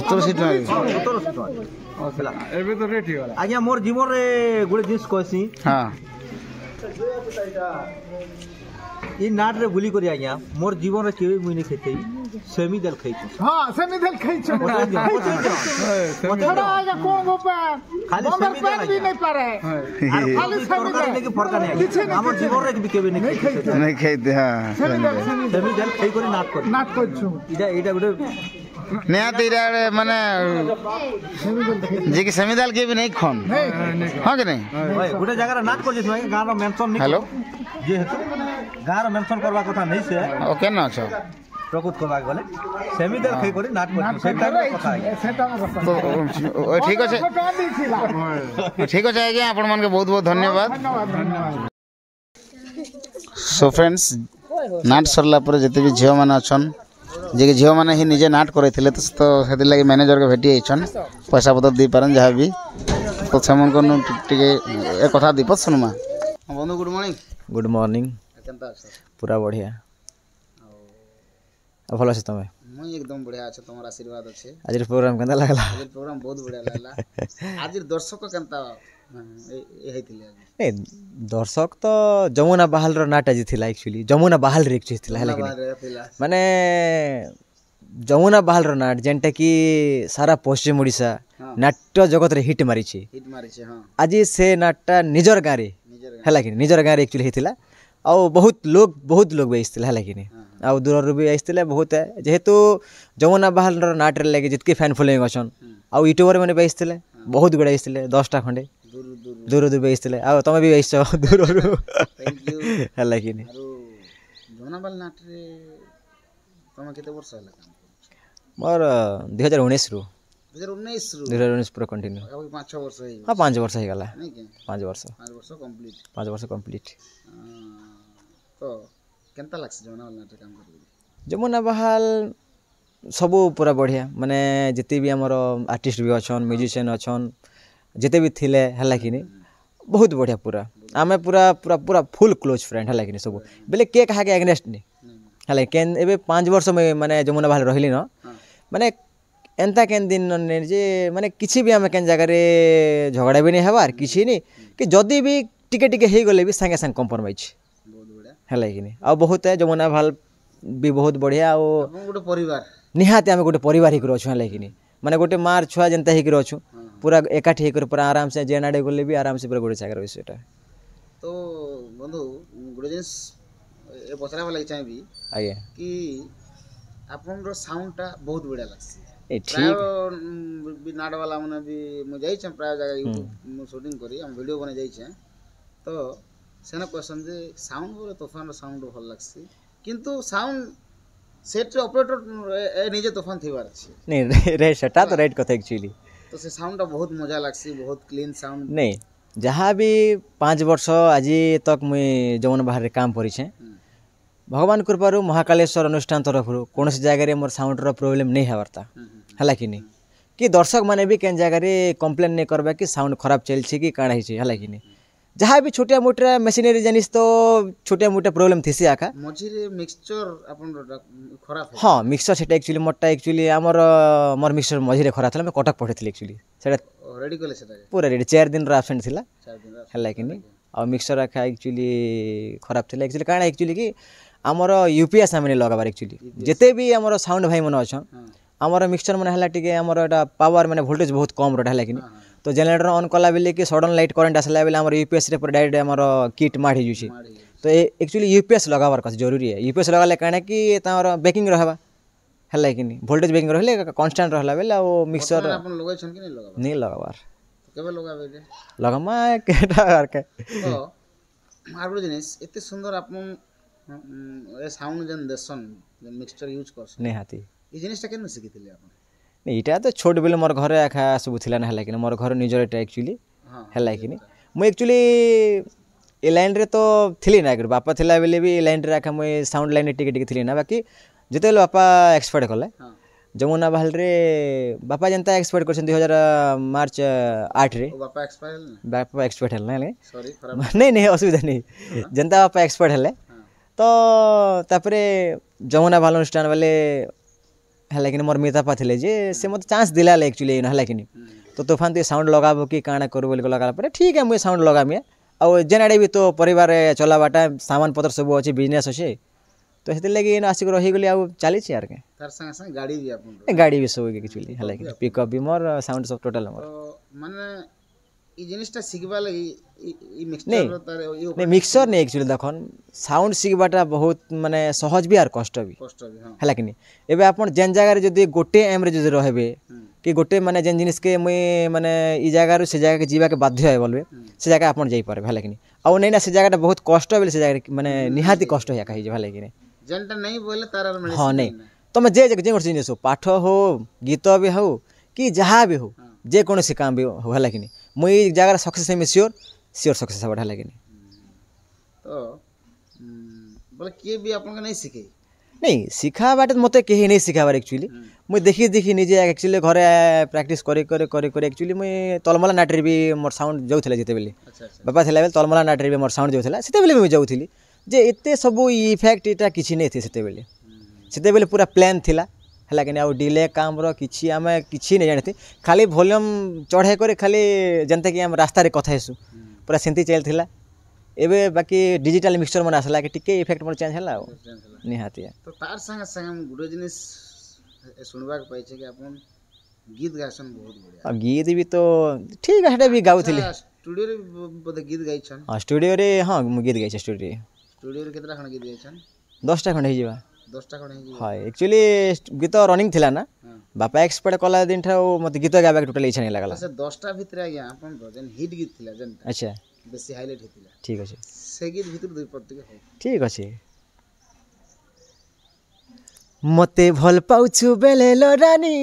80 टका एबे तो रेट ही वाला आज्ञा मोर जीवन रे गुडे जिंस कहसी हां ई नाट रे बुली करी आज्ञा मोर जीवन रे केबे मुई नहीं खेतै सेमी दल खैछु हां सेमी दल खैछु खड़ा आज्ञा कोन गोपा खाली सेमी दल भी नहीं पारे खाली सेमी दल लेके फरक नहीं हमर जीवन रे केबे नहीं खेते हां सेमी दल खै करी नाट करछु इटा गुडे निहाती माने जे कि सेमीदाल के भी नहीं खन हां के नहीं गोटे जगह नाच कर जे गांव रो मेंशन नहीं हेलो जे हेतु गांव रो मेंशन करबा कथा नहीं से ओके ना अच्छा प्रकुत करबा गले सेमीदाल खै करी नाच कर सेटा कथा ठीक अछि ठीक अछि आज्ञा आपण मन के बहुत बहुत धन्यवाद सो फ्रेंड्स नाट सरला पर जते भी झियो माने अछन जे कि झियो माने ही निजे नाट करैथिले तो हेति लागि मैनेजर के भेटी आइछन पैसा पतर दी पारन जहा भी तो समन को टिके ए कथा दीपत सुनमा बंधु गुड मॉर्निंग केनता छ पूरा बढ़िया भल अछि तमे मैं एकदम बढ़िया छ तमरा आशीर्वाद अछि आज प्रोग्राम केनता लागला आज प्रोग्राम बहुत बढ़िया लागला आज दर्शक केनता ए हेतिले ए दर्शक तो जमुना बहाल रो नाट आज थिला एक्चुअली जमुना बहाल रे एक्चुअली थिला माने जमुना बहाल रो नाट जेंटा कि सारा पश्चिम ओडिसा नाट्य जगत रे हिट मारी छी हां आज से नाटटा निजर गारे हला कि निजर गारे एक्चुअली हेतिला आ बहुत लोग भी आइसतिला हला कि आ दूर रो भी आइसतिला बहुत जेहेतु जमुना बहाल रो नाट रे लागि जितके फैन फॉलोइंग अछन आ यूट्यूबर माने भी आइसतिले बहुत गुडा आइसतिले 10टा खंडे दूर भी आइसतिले आ तमे भी आइसो दूर थैंक यू हला कि जमुना बहाल नाट रे तमे केते वर्ष हला मोर 2019 रो 2019 पूरा कंटिन्यू 5 वर्ष है हां 5 वर्ष हे गला नहीं के 5 वर्ष कंप्लीट तो केनता लागस जमुना बहाल नाट काम कर जमुना बहाल सब पूरा बढ़िया माने जते भी हमर आर्टिस्ट भी अछन म्यूजिशियन अछन जते भी थिले हला कि बहुत बढ़िया पूरा आमे पूरा पूरा पूरा फुल क्लोज फ्रेंड हला कि सब बेले के कहा के एग्नेस्ट नहीं हला केन एबे 5 वर्ष में माने जमुना बहाल रहिली न माने एंता केन दिन ने जे माने किछि भी हम केन जगह रे झगड़ा भी नहीं हबार किछि नहीं कि जदी भी टिके टिके हे गले भी संगे संग कॉम्प्रोमाइज बहुत बढ़िया हला कि आ बहुत है जमुना बहाल भी बहुत बढ़िया ओ गोटे परिवार निहाते आमे गोटे परिवार ही करो छु हला कि माने गोटे मार छुआ जनता ही करो छु पूरा एकाठी कर पूरा आराम से जेनाडे गले भी आराम से पूरा गोटे जगह रही सेटा तो बंधु गोटे जिनिस ए पचरा वाला चाहिबी आगे कि आपन रो साउंडटा बहुत बढ़िया लागसी ए ठीक भी नाट वाला माने भी मु जाई छ प्राय जगह यूट्यूब मु शूटिंग करी हम वीडियो बने जाई छ तो सेना क्वेश्चन जे साउंड बोले तूफान रो साउंड भल लागसी किंतु साउंड सेट ऑपरेटर ए निजे तूफान थिबार छी नहीं रे सेटा तो राइट कथा एक्चुअली तो से साउंडटा बहुत मजा लागसी बहुत क्लीन साउंड नहीं जहाँ भी 5 वर्ष आज तक मुई जमुना बहाल रे काम करी छे भगवान कृपारू महाकालेश्वर अनुष्ठान तरफ कौन जगह रे मोर साउंड रो प्रॉब्लम नहीं हवरता हला कि कि दर्शक माने भी केन जगह रे कंप्लेन नहीं करबा कि साउंड खराब चल छी कि काणा हिची हला कि जहाँ भी छोटा मोटा मशीनरी जानिस तो छोटा मोटा प्रॉब्लम थिसी आका मझिरे मिक्सचर अपन खराब है हां मिक्सचर सेटा एक्चुअली मोटा एक्चुअली हमर मोर मिक्सचर मझिरे खराब थला मैं कटक पठेथली एक्चुअली सेटा रेडी करले सेटा पूरा रेडी 4 दिन रा एब्सेंट थिला 4 दिन हला कि और मिक्सचर आका एक्चुअली खराब थिला एक्चुअली काणा एक्चुअली कि हमर यूपीएस हमने लगाबार एक्चुअली जते भी हमर साउंड भाई मन अछन हमर मिक्सचर मन हला टिके हमर एटा पावर माने वोल्टेज बहुत कम रहा हला कि तो जनरेटर ऑन कला बेले कि सडन लाइट करंट आसला बेले हमर यूपीएस रे पर डायरेक्ट हमर किट माडी जुछि तो एक्चुअली यूपीएस लगाबार कस जरूरी है यूपीएस लगाले काणे कि तार बेकिंग रहबा हला कि वोल्टेज बेकिंग रहले कांस्टेंट रहला बेले ओ मिक्सचर अपन लगै छन कि नहीं लगाबार केबे लगाबे रे लगामा केटा आर के तो आरो जिनिस एते सुंदर अपन ए साउंड जन देसन मिक्सचर यूज करसन नहीं हाथी ई जिनिसटा केन सिखिथिले अपन नहीं इटा तो छोट बेले मोर घरे आखा सब थिला ना हला कि मोर घर निजर एटा एक्चुअली हला कि मु एक्चुअली ए लाइन रे तो थिली ना कर बापा थिला बेले भी लाइन रे आखा मु साउंड लाइन टिके टिके थिली ना बाकी जते बापा एक्सपर्ट कले जमुना बहाल रे बापा जनता एक्सपर्ट करछन 2000 मार्च 8 रे बापा एक्सपर्ट हल ना सॉरी नहीं असुविधा नहीं जनता बापा एक्सपर्ट हले तो तापरे जमुना बहाल अनुष्ठान वाले हला कि मोर मिता पाथिले जे से मत चांस दिला एक्चुअली हला कि तो तूफान ते साउंड लगाबो कि काना करू बोल लगा पर ठीक है मुई साउंड लगामी आ जेनाडे भी तो परिवार चलाबाटा सामान पत्र सब अछि बिजनेस अछि तो हेते लगी आसिक रही गली आ चली छी यार के तार संग गाड़ी भी अपन गाड़ी भी सब एक्चुअली हला कि पिकअप भी मोर साउंड सब टोटल मोर तो माने ई जिनिसटा सिखबा लगी ई मिक्सचर तार नहीं मिक्सचर नहीं एक्चुअली देखन साउंड सिखबाटा बहुत माने सहज भी आर कष्ट भी हां हला कि नहीं एबे आपण जेन जगह रे जदी गोटे एम रे जदी रहबे कि गोटे माने जेन जिनिस के मुई माने ई जगह रे से जगह के जीवा के बाध्य है बोलबे से जगह आपण जाई पारे हला कि नहीं आ नहीं ना से जगहटा बहुत कष्ट बेले से जगह माने निहाती कष्ट या कहि जे हला कि नहीं जेनटा नहीं बोले तार माने हां नहीं तुम जे जे जिनिस हो पाठ हो गीत भी हो कि जहाँ भी हो जे कौन सी काम भी हो हला कि नहीं मुई जगह सक्सेस है श्योर सक्सेस है हला कि नहीं तो बोले के भी आपन नहीं सिखे नहीं सिखा बाटे मते कहीं नहीं सिखाबार एक्चुअली मुई देखी देखी निजे एक्चुअली घरे प्रैक्टिस करे करे करे करे एक्चुअली मुई तलमला नाटरे भी मोर साउंड जाउथले जेते बेले बाबा थला बेले तलमला नाटरे भी मोर साउंड जाउथला सेते बेले मुई जाउथली जे एते सब इफेक्ट एटा किछि नै थे सेते बेले पूरा प्लान थिला हला कि आ डिले काम रो किछि आमे किछि नै जानथि खाली वॉल्यूम चढ़े करे खाली जनता कि हम रास्ता रे कथा हेसु पूरा सेंती चल थिला एबे बाकी डिजिटल मिक्सचर मन आसला कि टिके इफेक्ट मन चेंज हला निहाती तो तार संग संग हम गुडो जिनिस सुनबा के पाइ छै कि अपन गीत गासन बहुत बढ़िया अब गीत भी तो ठीक है भी गाउथली स्टूडियो रे बोले गीत गाइ छन हां स्टूडियो रे हां गीत गाइ छै स्टूडियो रे केतरा खन गीत गाइ छन 10टा खन हे जिवा 10टा खन हे जिवा हां एक्चुअली गीत रनिंग थिला ना बापा एक्सपर्ट कला दिन ठा मते गीत गाबा के टोटल इच्छा नहीं लागला अच्छा 10टा भीतर आ गया अपन भजन हिट गीत थिला जन अच्छा बेसी हाईलाइट हेतिला ठीक अछि से गीत भीतर दुई पत्ती हो ठीक अछि मते भल पाउछु बेले रानी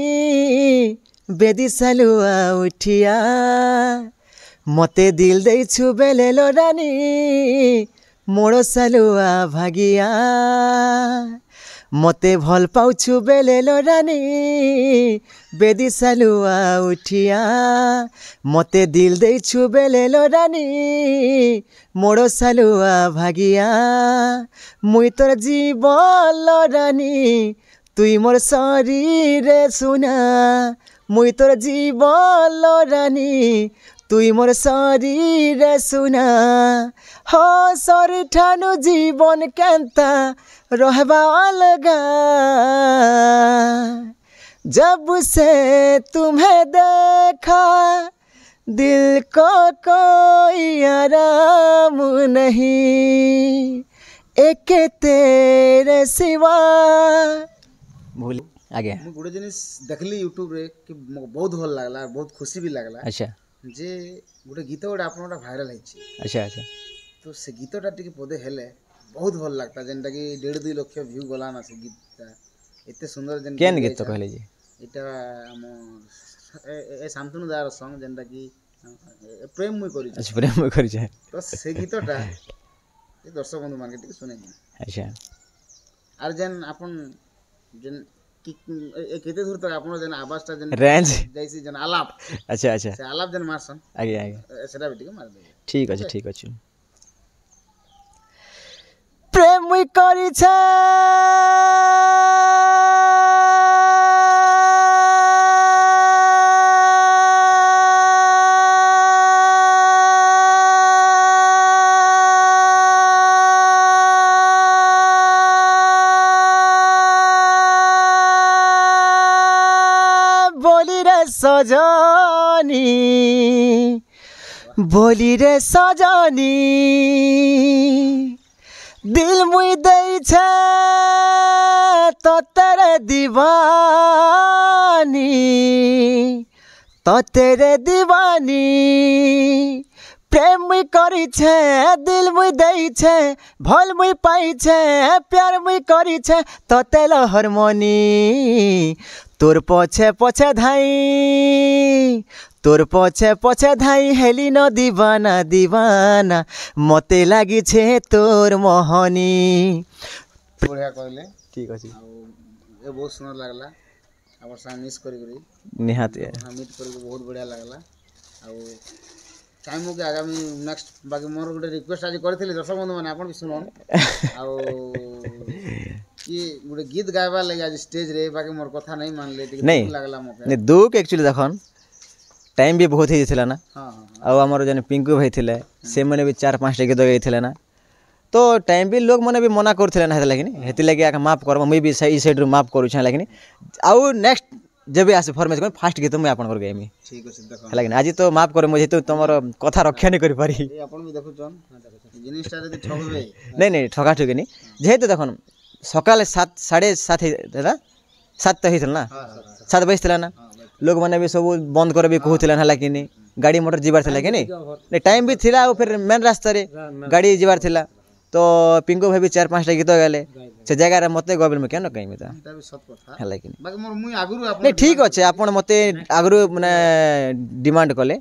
बेदी सालुआ उठिया मते दिल दैछु बेले रानी मोड़ सालुआ भागिया मते भल पाउछु बेले रानी बेदी सालुआ उठिया मते दिल दैछु बेले रानी मोड़ सालुआ भागिया मुई तोर जीवन रानी तुई मोर शरीर सुना मुई तोर जीवन रानी तुई मोर शरीर सुना हो सर ठानु जीवन केंता रहबा अलगा जब से तुम्हें देखा दिल को कोई आराम नहीं एक तेरे सिवा भूल आ गया मु गुडे जिनिस देखली यूट्यूब रे कि बहुत भल लागला बहुत खुशी भी लागला अच्छा जे गुडे गीत गुडा आपनोटा वायरल हैछि अच्छा अच्छा तो से गीतटा टिके पदे हेले बहुत भल लागता जेनटा कि 1.5-2 लाख व्यू गला ना से गीतटा एते सुंदर जेन केन गीत कहले जी एटा हम ए शांतनु दार सॉन्ग जेनटा कि प्रेम मुई करी अच्छा प्रेम मुई करी छै तो से गीतटा ए दर्शक बंधु मान के टिके सुने अच्छा आर जेन अपन जेन कि केते दूर तक आपन जेन आवाजटा जेन रेंज जैसी जेन आलाप अच्छा अच्छा से आलाप जेन मारसन आगे आगे सेटा बेटी मार दे ठीक अछि प्रेम मुई करी छै सजनी बोली रे सजनी दिल मुई दई छे तो तेरे दीवानी प्रेम मुई करी छे दिल मुई दई छे भल मुई पाई छे प्यार मुई करी छे तो तेल हारमोनी तोर पछे पछे धाई तोर पछे पछे धाई हेली न दीवाना दीवाना मते लागी छे तोर मोहनी बढ़िया कहले ठीक अछि ए बहुत सुंदर लागला हमर संग मिस करी निहाती हम मीट करी बहुत बढ़िया लागला आ टाइम हो के आगामी नेक्स्ट बाकी मोर गुटे रिक्वेस्ट आज करथिली दर्शक बंधु माने आपन भी सुनन आ कि गुटे गीत गायबा लागि आज स्टेज रे बाकी मोर कथा नहीं मान ले नहीं लागला मके नहीं दुख एक्चुअली देखन टाइम भी बहुत ही थिला ना हां आ हमर जने पिंकू भाई थिले से माने भी 4-5 टा गीत गाई थिले ना तो टाइम भी लोग माने भी मना करथिले ना हेते लागि हेते लागि माफ करबो मुई भी सही साइड रो माफ करू छै लागि आउ नेक्स्ट जब आसे फॉर्मेज कर फास्ट गीत मुझे आपन गाइमी ठीक अछि देखो है लेकिन आज तो माफ करे मुझे तो तुमर कथा रक्षा नहीं कर पारी आपन भी देखु छन जिनिसटा जदी ठगबे नहीं ठगा ठगी नहीं जेहेतु देखो सकाल 7 7:30 दादा 7 तो हिथल ना 7 बजला ना लोग माने भी सब बंद कर भी कहूथिला हला कि नहीं गाड़ी मोटर जीवार थिला कि नहीं टाइम भी थिला और फिर मेन रास्ता रे गाड़ी जीवार थिला तो पिंको भाई भी 4-5टा गीत गाले से जगह रे मते गबल में केन कहिमे ता एटा भी सत कथा हला कि बाकी मोर मुई आगुरु आपन नहीं ठीक अच्छे आपन मते आगुरु माने डिमांड कले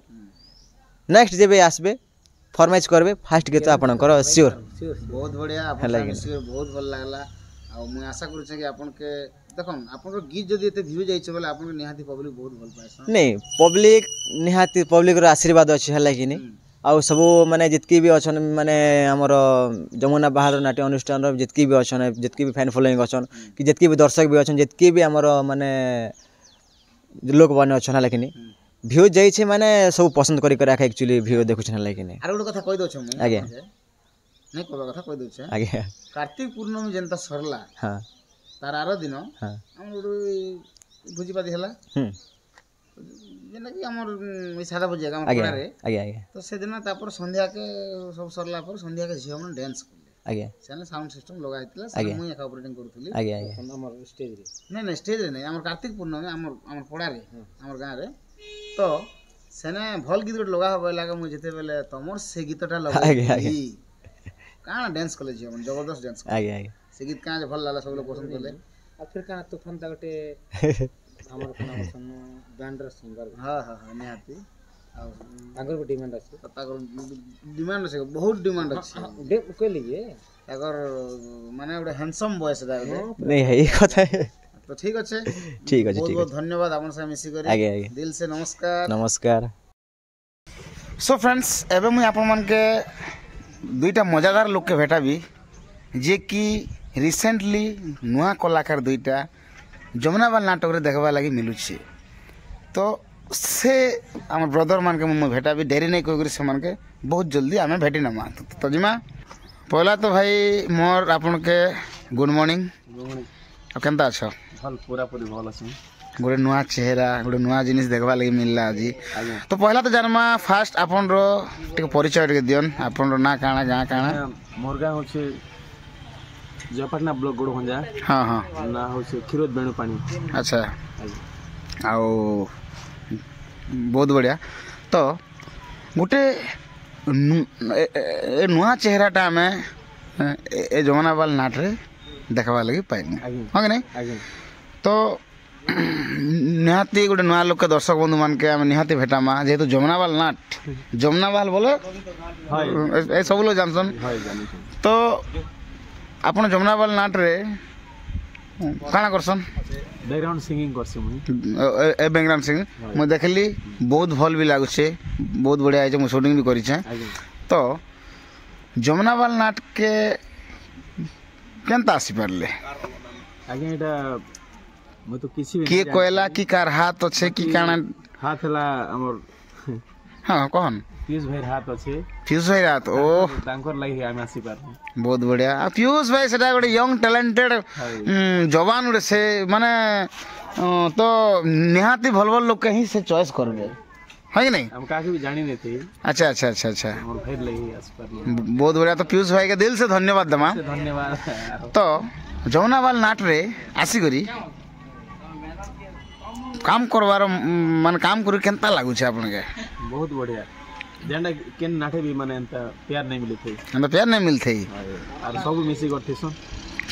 नेक्स्ट जेबे आसबे फॉर्मेज करबे फास्ट गीत आपन कर श्योर बहुत बढ़िया आपन श्योर बहुत भल लागला आ मुई आशा करू छै कि आपन के देखो आपन गीत जदी एते व्यू जाई छै बोले आपन के निहाती पब्लिक बहुत भल पाए नहीं पब्लिक निहाती पब्लिक रो आशीर्वाद अछि हला कि नहीं आ सब माने जितकी भी अछन माने हमर जमुना बाहर नाट्य अनुष्ठान रो जितकी भी अछन जितकी भी फैन फॉलोइंग अछन कि जितकी भी दर्शक भी अछन जितकी भी हमर माने लोग बने अछन हला कि नहीं व्यू जाई छै माने सब पसंद करी कर एक्चुअली व्यू देखु छन हला कि नहीं आरो कथा कहि दो छै मुई आगे नहीं कहबा कथा कहि दो छै आगे कार्तिक पूर्णमी जनता सरला हां तार आरो दिन हां हमर भुजीपाती हला जेना कि हमर सादा भुजिया हम कोना रे आगे तो से दिन तापर संध्या के सब सरला पर संध्या के झियो मन डांस करले आगे सेने साउंड सिस्टम लगाइतला से मुई एक ऑपरेटिंग करथली आगे हमर स्टेज रे नहीं स्टेज रे नहीं हमर कार्तिक पूर्णमी हमर पड़ा रे हमर गां रे तो सेने भल गीत लगा होबे लागे मुई जते बेले तमर से गीतटा लगा आगे काना डांस करले झियो मन जबरदस्त डांस आगे से गीत काना भल लागला सब लोग पसंद करले आ फिर काना तूफान ता गटे हमर कोना सन बैंड सिंगर हां निहाती आ तागर को डिमांड আছে तागर डिमांड আছে बहुत डिमांड আছে दे के लिए अगर माने ओडे हैंडसम वॉइस दा नहीं है ये कथा है तो ठीक अच्छे ठीक है बहुत बहुत धन्यवाद आपन से मिसी करी आगे दिल से नमस्कार नमस्कार सो फ्रेंड्स एबे मुई आपन मन के दुईटा मजादार लोग के भेटाबी जे कि रिसेंटली नुआ कलाकार दुईटा जमुनाबाल नाटक रे देखबा लागि मिलुछि तो से हमर ब्रदर मान के मुई भेटाबी डेरी नहीं कोइ से मान के बहुत जल्दी आमे भेटी ना मान तो जिमा पहला तो भाई मोर आपन के गुड मॉर्निंग अब केनता छ भल पूरा पूरी भल अछि गोटे नुआ चेहरा गोटे नुआ जिनिस देखबा लागि मिलला आज तो पहला तो जानमा फास्ट आपन रो टिक परिचय टिक दियन आपन रो ना काना गां काना मोर गां होछि जयपटना ब्लॉक गोड़भंजा हां हां ना होछि खिरोद बेणु पानी अच्छा आओ बहुत बढ़िया तो गोटे नुआ चेहराटा में ए जमुनाबाल नाट रे देखबा लागि पाइनी हां कि नहीं तो निहाती गोटे नुआ लोग के दर्शक बंधु मान के हम निहाती भेटामा जेहेतु जमुनाबाल नाट जमुनाबाल बोले ए सब लोग जानसन तो आपण जमुनाबाल नाट रे काना करसन बैकग्राउंड सिंगिंग करसी मुई ए बैकग्राउंड सिंगिंग मैं देखली बहुत भल भी लागु छे बहुत बढ़िया है, मैं शूटिंग भी करी छे तो जमुनाबाल नाट के केनता आसी परले आगे एटा मैं तो किसी भी के कोयला की कार हाथ अच्छे की काना हाथ ला हमर हां कौन पीयूष भाई हाथ अच्छे पीयूष भाई हाथ ओ तांकर लागि हम आसी पार बहुत बढ़िया आ पीयूष भाई सेटा गोटे यंग टैलेंटेड जवान गोटे से माने तो निहाती भल भल लोग के ही से चॉइस करबे है कि नहीं हम काहे भी जानी नहीं थे अच्छा अच्छा अच्छा अच्छा और भाई लागि आसी पार बहुत बढ़िया तो पीयूष भाई के दिल से धन्यवाद दमा धन्यवाद तो जमुनाबाल नाट रे आसी करी काम करवार मान काम करी केनता लागु छे आपन के बहुत बढ़िया जेंडा केन नाठे भी माने एंता प्यार नहीं मिले थे एंता प्यार नहीं मिलथे और सब मिसी करथे सन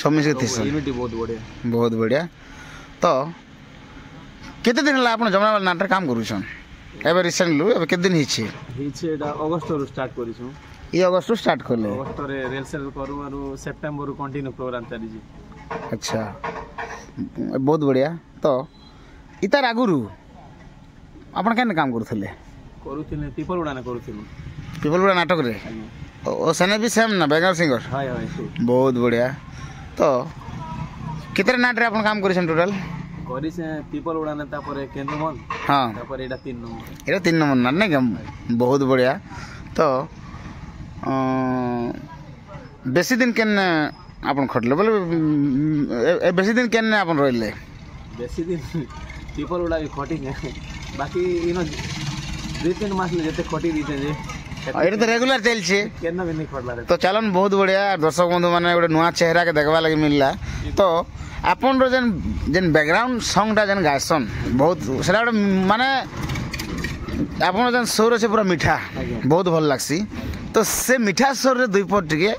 सब मिसी करथे यूनिटी बहुत बढ़िया तो केते दिन ला आपन जमुनाबाल नाट रे काम करू छन एबे रिसेंटली एबे केते दिन हिचे एटा अगस्त रो स्टार्ट करी छु ई अगस्त स्टार्ट करले अगस्त रे रेलसेल करू और सितंबर रो कंटिन्यू प्रोग्राम चली जी अच्छा बहुत बढ़िया तो इतार आगुरु आपन केन काम करथले करूथिले पीपल उड़ाना करूथिले पीपल उड़ा नाटक रे ओ सने भी सेम ना बैगर सिंगर हाय हाय बहुत बढ़िया तो कितने नाट रे आपन काम करिसन टोटल करी से पीपल उड़ाना ता पर केंद्रमन हां ता पर एटा 3 नंबर एटा 3 नंबर नाट नै के बहुत बढ़िया तो बेसी दिन केन आपन खटले बोले बेसी दिन केन आपन रहले बेसी दिन पीपल गुड़ा भी खटी बाकी इन 2-3 मास जिते खटी दीते जे ये तो रेगुलर चलছে केना भी नहीं खटला तो चलन बहुत बढ़िया दर्शक बंधु माने गोटे नुआ चेहरा के देखबा लगी मिलला तो आपन रो जेन बैकग्राउंड सॉन्ग टा जेन गायसन बहुत सेला गोटे माने आपन जेन स्वर से पूरा मीठा बहुत भल लागसी तो से मीठा स्वर रे दुई पट टिके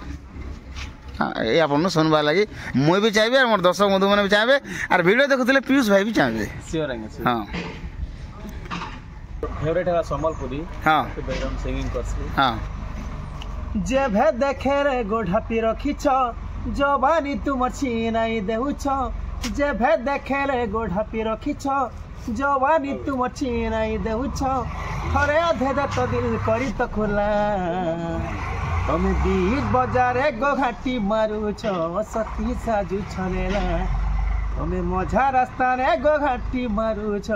ये आपन सुनबा लगी मुई भी चाहबे और मोर दर्शक बंधु माने भी चाहबे और वीडियो देखुतले पीयूष भाई भी चाहबे श्योर आंगे हां फेवरेट है संबलपुरी हां तो बैकग्राउंड सिंगिंग करसी हां जे भे देखे रे गोढ़ा पी रखिछ जवानी तुमर छीनाई देउछ जे भे देखे रे गोढ़ा पी रखिछ जवानी तुमर छीनाई देउछ थरे अधे दे तो दिल करी तो खुला तमे बीच बाजारे गोघाटी मारुछ सती साजु छनेला तमे मझा रास्ता रे गोघाटी मारुछ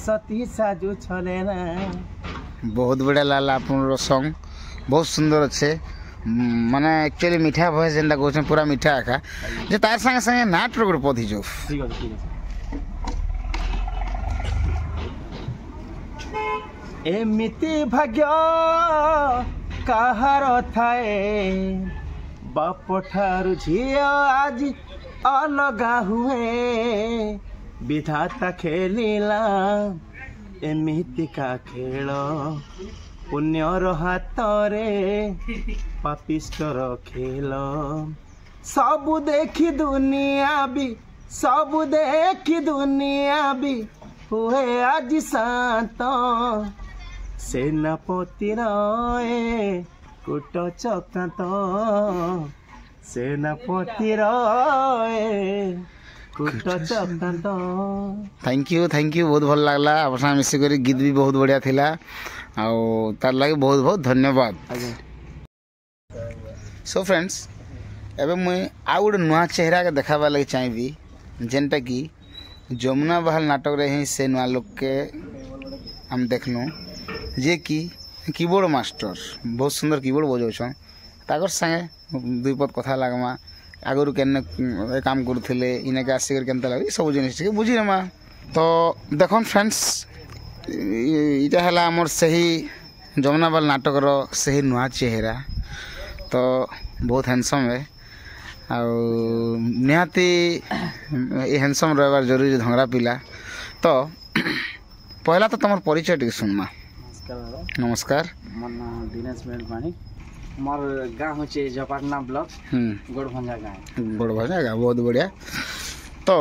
सती साजु छनेला बहुत बढ़िया लाला अपन सॉन्ग बहुत सुंदर अच्छे माने एक्चुअली मीठा भॉइस जेंटा कहछन पूरा मीठा आका जे तार संगे संगे नाट रो पथि जो ठीक है एमिति भाग्य काहार थाए बाप ठारू झियो आज अलगा हुए विधाता खेलिला एमिति का खेल पुण्यर हाथ रे पापिष्टर खेल सब देखी दुनिया भी हुए आज शांत सेनापति रए कुट चक्रांत सेनापति रए कुट चक्रांत थैंक यू बहुत भल लागला आप साथ मिसी करी गीत भी बहुत बढ़िया थिला आ तार लागि बहुत बहुत धन्यवाद सो फ्रेंड्स एबे मुई आ गोटे नुआ चेहरा के देखाबा लागि चाहबी जेनटा कि जमुना बहाल नाटक रे ही से नुआ लोग के हम देखलु जे कि कीबोर्ड मास्टर बहुत सुंदर कीबोर्ड बजाउछन ताकर संगे दुई पद कथा लागमा आगरु केने काम करथिले इने के आसी केनता लागी सब जिनिस के बुझी रमा तो देखन फ्रेंड्स इटा हला हमर सही जमुनाबाल नाटक रो सही नुआ चेहरा तो बहुत हैंडसम है आ निहाती ये हैंडसम रहबार जरूरी धंगरा पिला तो पहला तो तुम परिचय टी सुनमा नमस्कार मोर नाम दिनेश मेलपाणी मोर गाँव होचे जपाटना ब्लॉक गोड़भंजा गाँव बहुत बढ़िया तो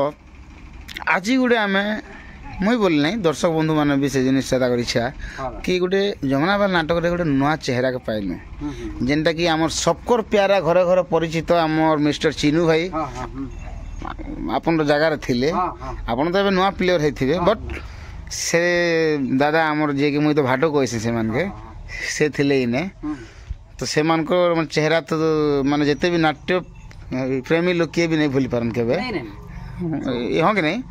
आज गोटे आम मुई बोली नहीं दर्शक बंधु मैंने भी से जिनिस इच्छा कि गोटे जमुनाबाल नाटक रे गोटे नुआ चेहरा के पाइलु जेनटा कि आमर सबकर प्यारा घरे घरे परिचित आमर मिस्टर चिनू भाई आपन जगार थिले आपन तो नुआ प्लेयर होइथिबे बट से दादा आमर जे कि मुई तो भाटो कहसी से मान के से थिले इने तो से मान को चेहरा तो माने जते भी नाट्य प्रेमी लोग के भी नहीं भूल पारन केबे ये हो कि नहीं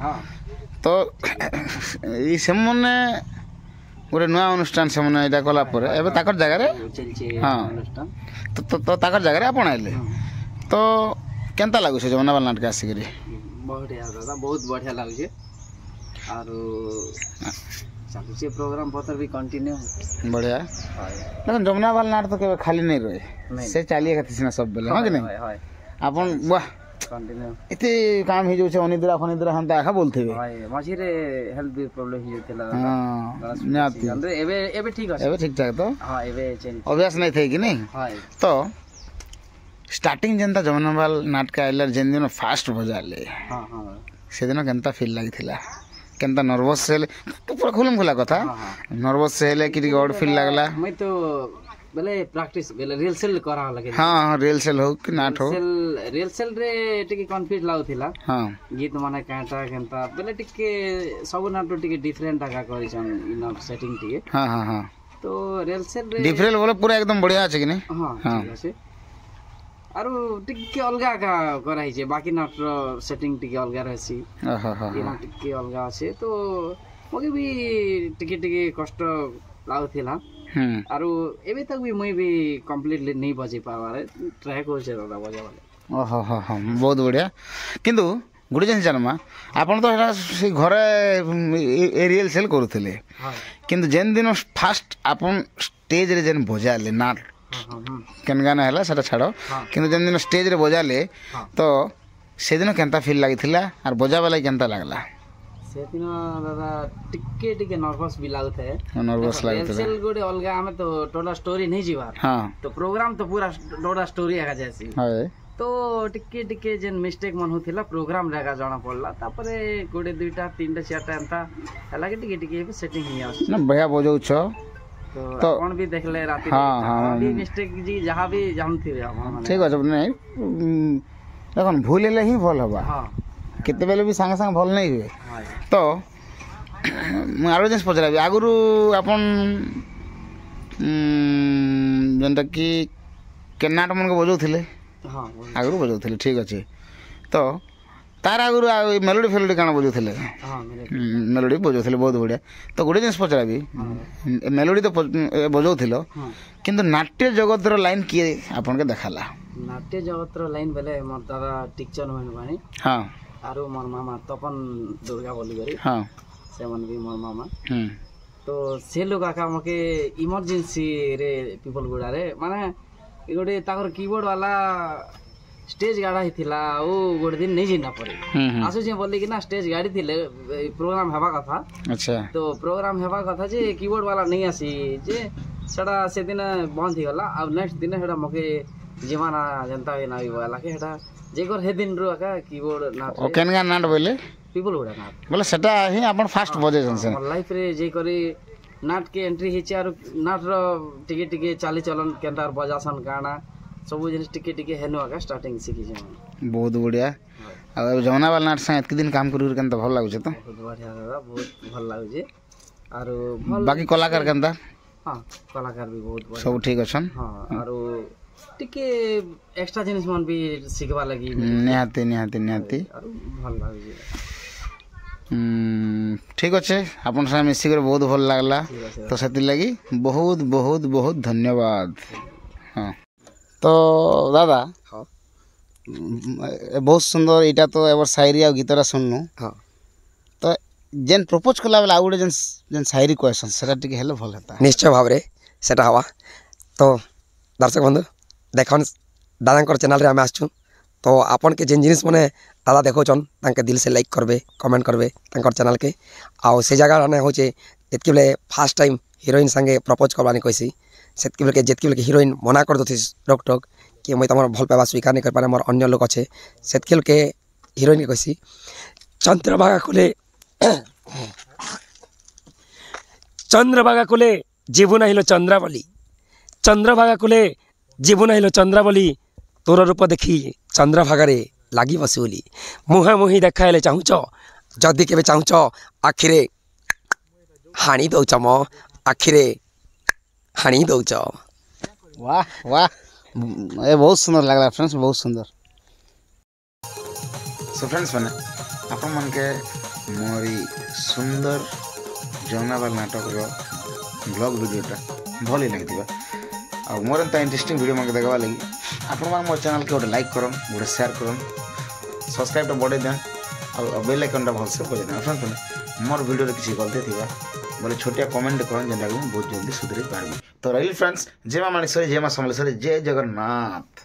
तो ई से मने गोटे नुआ अनुष्ठान से मने एटा कला पर एबे ताकर जगह रे हां तो ताकर जगह रे आपण आइले तो केनता लागु से जमुनाबाल नाटक आसी करी बहुत बढ़िया लागु छे आरो चालू से प्रोग्राम पत्र भी कंटिन्यू बढ़िया लेकिन जमुनाबाल नाटक तो केबे खाली नहीं रहे से चलिए खातिर सब बेले हां कि नहीं आपण वाह कंटिन्यू इते काम ही जो छे अनिद्रा फनिद्रा हम आखा बोलथेबे हाय मझी रे हेल्थ भी प्रॉब्लम ही जेतेला हां नाती एबे ठीक আছে एबे ठीक ठाक तो हां एबे चेंज अभ्यास नहीं थे कि नहीं हाय तो स्टार्टिंग जनता जमुनाबाल नाटक आइलर जेन दिन फास्ट बजाले हां हां से दिन केनता फील लागिथिला केनता नर्वस से पूरा खुलम खुला कथा नर्वस से हेले कि गॉड फील लागला मैं तो बेले प्रैक्टिस बेले रिहर्सल करा लगे हां रिहर्सल हो कि नाट हो रिहर्सल रे टिके कॉन्फिडेंस लाउथिला हां गीत माने काटा केनता बेले टिके सब नाटो टिके डिफरेंट आका करिसन इन सेटिंग टिके हां हां हां तो रिहर्सल रे डिफरेंट बोले पूरा एकदम बढ़िया আছে कि नहीं हां ठीक আছে आरो टिके अलगा का कराई छे बाकी नाटर सेटिंग टिके अलगा रहसी हां हां ये टिके अलगा আছে तो मगे भी टिके टिके कष्ट लाउथिला आरो एबे तक भी मुई भी कंप्लीटली नहीं बजे पावारे ट्राई कर छे दादा बजे वाले ओहो हो हो बहुत बढ़िया किंतु गोटे जिन जानमा आपन तो से घरे एरियल सेल करूଥିଲେ किंतु जेन दिन फास्ट आपन स्टेज रे जेन बजाले नाट केन गाना हला सेटा छाड़ो किंतु जेन दिन स्टेज रे बजाले तो से दिन केनता फील लागिथिला और बजा वाला केनता लागला से दिन दादा टिके टिके नर्वस भी लागुथे नर्वस लागुथे सेल गोटे अलगा हमें तो टोटल स्टोरी नहीं जीवा हां तो प्रोग्राम तो पूरा टोटल स्टोरी आगा जैसी हां तो टिके टिके जेन मिस्टेक मन होथिला प्रोग्राम रेगा जाना पड़ला तापरे गोटे दुईटा तीनटा चारटा एंता हला के टिके टिके सेटिंग ही आस ना भया बजाउ छ तो अपन भी देखले राती हां भी मिस्टेक जी जहां भी जानथि हम ठीक अछि नहीं देखन भूलेले ही भल हबा हां केते बेले भी संग संग भल नहीं हुए तो आरो जिन पचराबी आगुरु आपन जनता की केनाट मन को बजाउथिले हां आगुरु बजाउथिले ठीक अछि तो तार आगुरु मेलोडी फेलोडी काना बजाउथिले हां मेलोडी बजाउथिले बहुत बढ़िया तो गोटे जिन पचराबी मेलोडी तो बजाउथिलो किंतु नाट्य जगत रो लाइन की आपन के देखाला नाट्य जगत रो लाइन बेले मोर दादा टीचर मन बानी हां आरो मोर मामा तपन दुर्गा बोली करी हां से मन भी मोर मामा तो से लोग आका मके इमरजेंसी रे पीपल गुडा रे माने गोटे ताकर कीबोर्ड वाला स्टेज गाड़ा हिथिला ओ गोटे दिन नहीं जिना पड़े आसु जे बोली कि ना स्टेज गाड़ी थिले प्रोग्राम हेबा कथा अच्छा तो प्रोग्राम हेबा कथा जे कीबोर्ड वाला नहीं आसी जे सडा से दिन बंद ही गला अब नेक्स्ट दिन हेडा मके जीवाना जनता भी ना वाला के हेडा जेकर हे दिन रो का कीबोर्ड ना ओ केनगा नाट बोले पीपल उडा नाट बोले सेटा ही अपन फास्ट बजे जंसे लाइफ रे जे करी नाट के एंट्री हिचे आरो नाट रो टिके टिके चाली चलन केंतार बजासन गाना सब जिनिस टिके टिके हेनो का स्टार्टिंग सिखि जे बहुत बढ़िया आ जवना वाला नाट से एतके दिन काम करू केनता भल लागु छ तो बहुत बढ़िया दादा बहुत भल लागु जे आरो बाकी कलाकार केनता हां कलाकार भी बहुत बढ़िया सब ठीक अछन हां आरो टिके एक्स्ट्रा जिनिस मन भी सिखबा लगी निहाती निहाती निहाती भल लागु जे ठीक अच्छे आपन से मिसी कर बहुत भल लागला तो से लगी बहुत बहुत बहुत धन्यवाद हाँ तो दादा हाँ बहुत सुंदर इटा तो एवर शायरी आ गीतरा सुननु हाँ तो जेन प्रपोज कला बेला आउडे जेन जेन शायरी क्वेश्चन सेटा टिके हेले भल हेता निश्चय भाव रे सेटा हवा तो दर्शक बंधु देखन दादा चैनल रे आमे आछू तो आपन के जेन जिनिस मने दादा देखोचन तांके दिल से लाइक करबे कमेंट करबे तांकर चैनल के आ से जगह ने होचे एतके बेले फर्स्ट टाइम हीरोइन संगे प्रपोज करबानी कइसी सेतके बेले के जेतके बेले के हीरोइन मना कर दथि रोक टोक कि मैं तमर भल पाबा स्वीकार नहीं कर पारे मोर अन्य लोग अच्छे सेतके के हीरोइन के कइसी चंद्रभागा कुले जीवन हिलो चंद्रावली चंद्रभागा कुले जीवन हिलो चंद्रावली तोर रूप देखी चंद्रभागारे लगी बसुली मुहे मुही देखाइले चाहूच जदि के चाहूच आखिरे हाणी दौच मो आखिरे हाणी दौच वाह वाह ये बहुत सुंदर लगला फ्रेंड्स बहुत सुंदर सो फ्रेंड्स माने अपन मन के मोरी सुंदर जौनावाल नाटक रो ब्लॉग वीडियोटा भल लगी आ मोर एंता इंटरेस्टिंग वीडियो मन के देखवा लगी आपण मान मोर चैनल के गोटे लाइक करन गोटे शेयर करन सब्सक्राइब तो बढ़े दें और बेल आइकन टा भलसे बजे दें फ्रेंड्स मोर वीडियो रे किसी गलती थिबा बोले छोटिया कमेंट करन जेंटा बहुत जल्दी सुधरी पारबी तो रही फ्रेंड्स जय मां माणेश्वरी जय मां समलेश्वरी जय जगन्नाथ।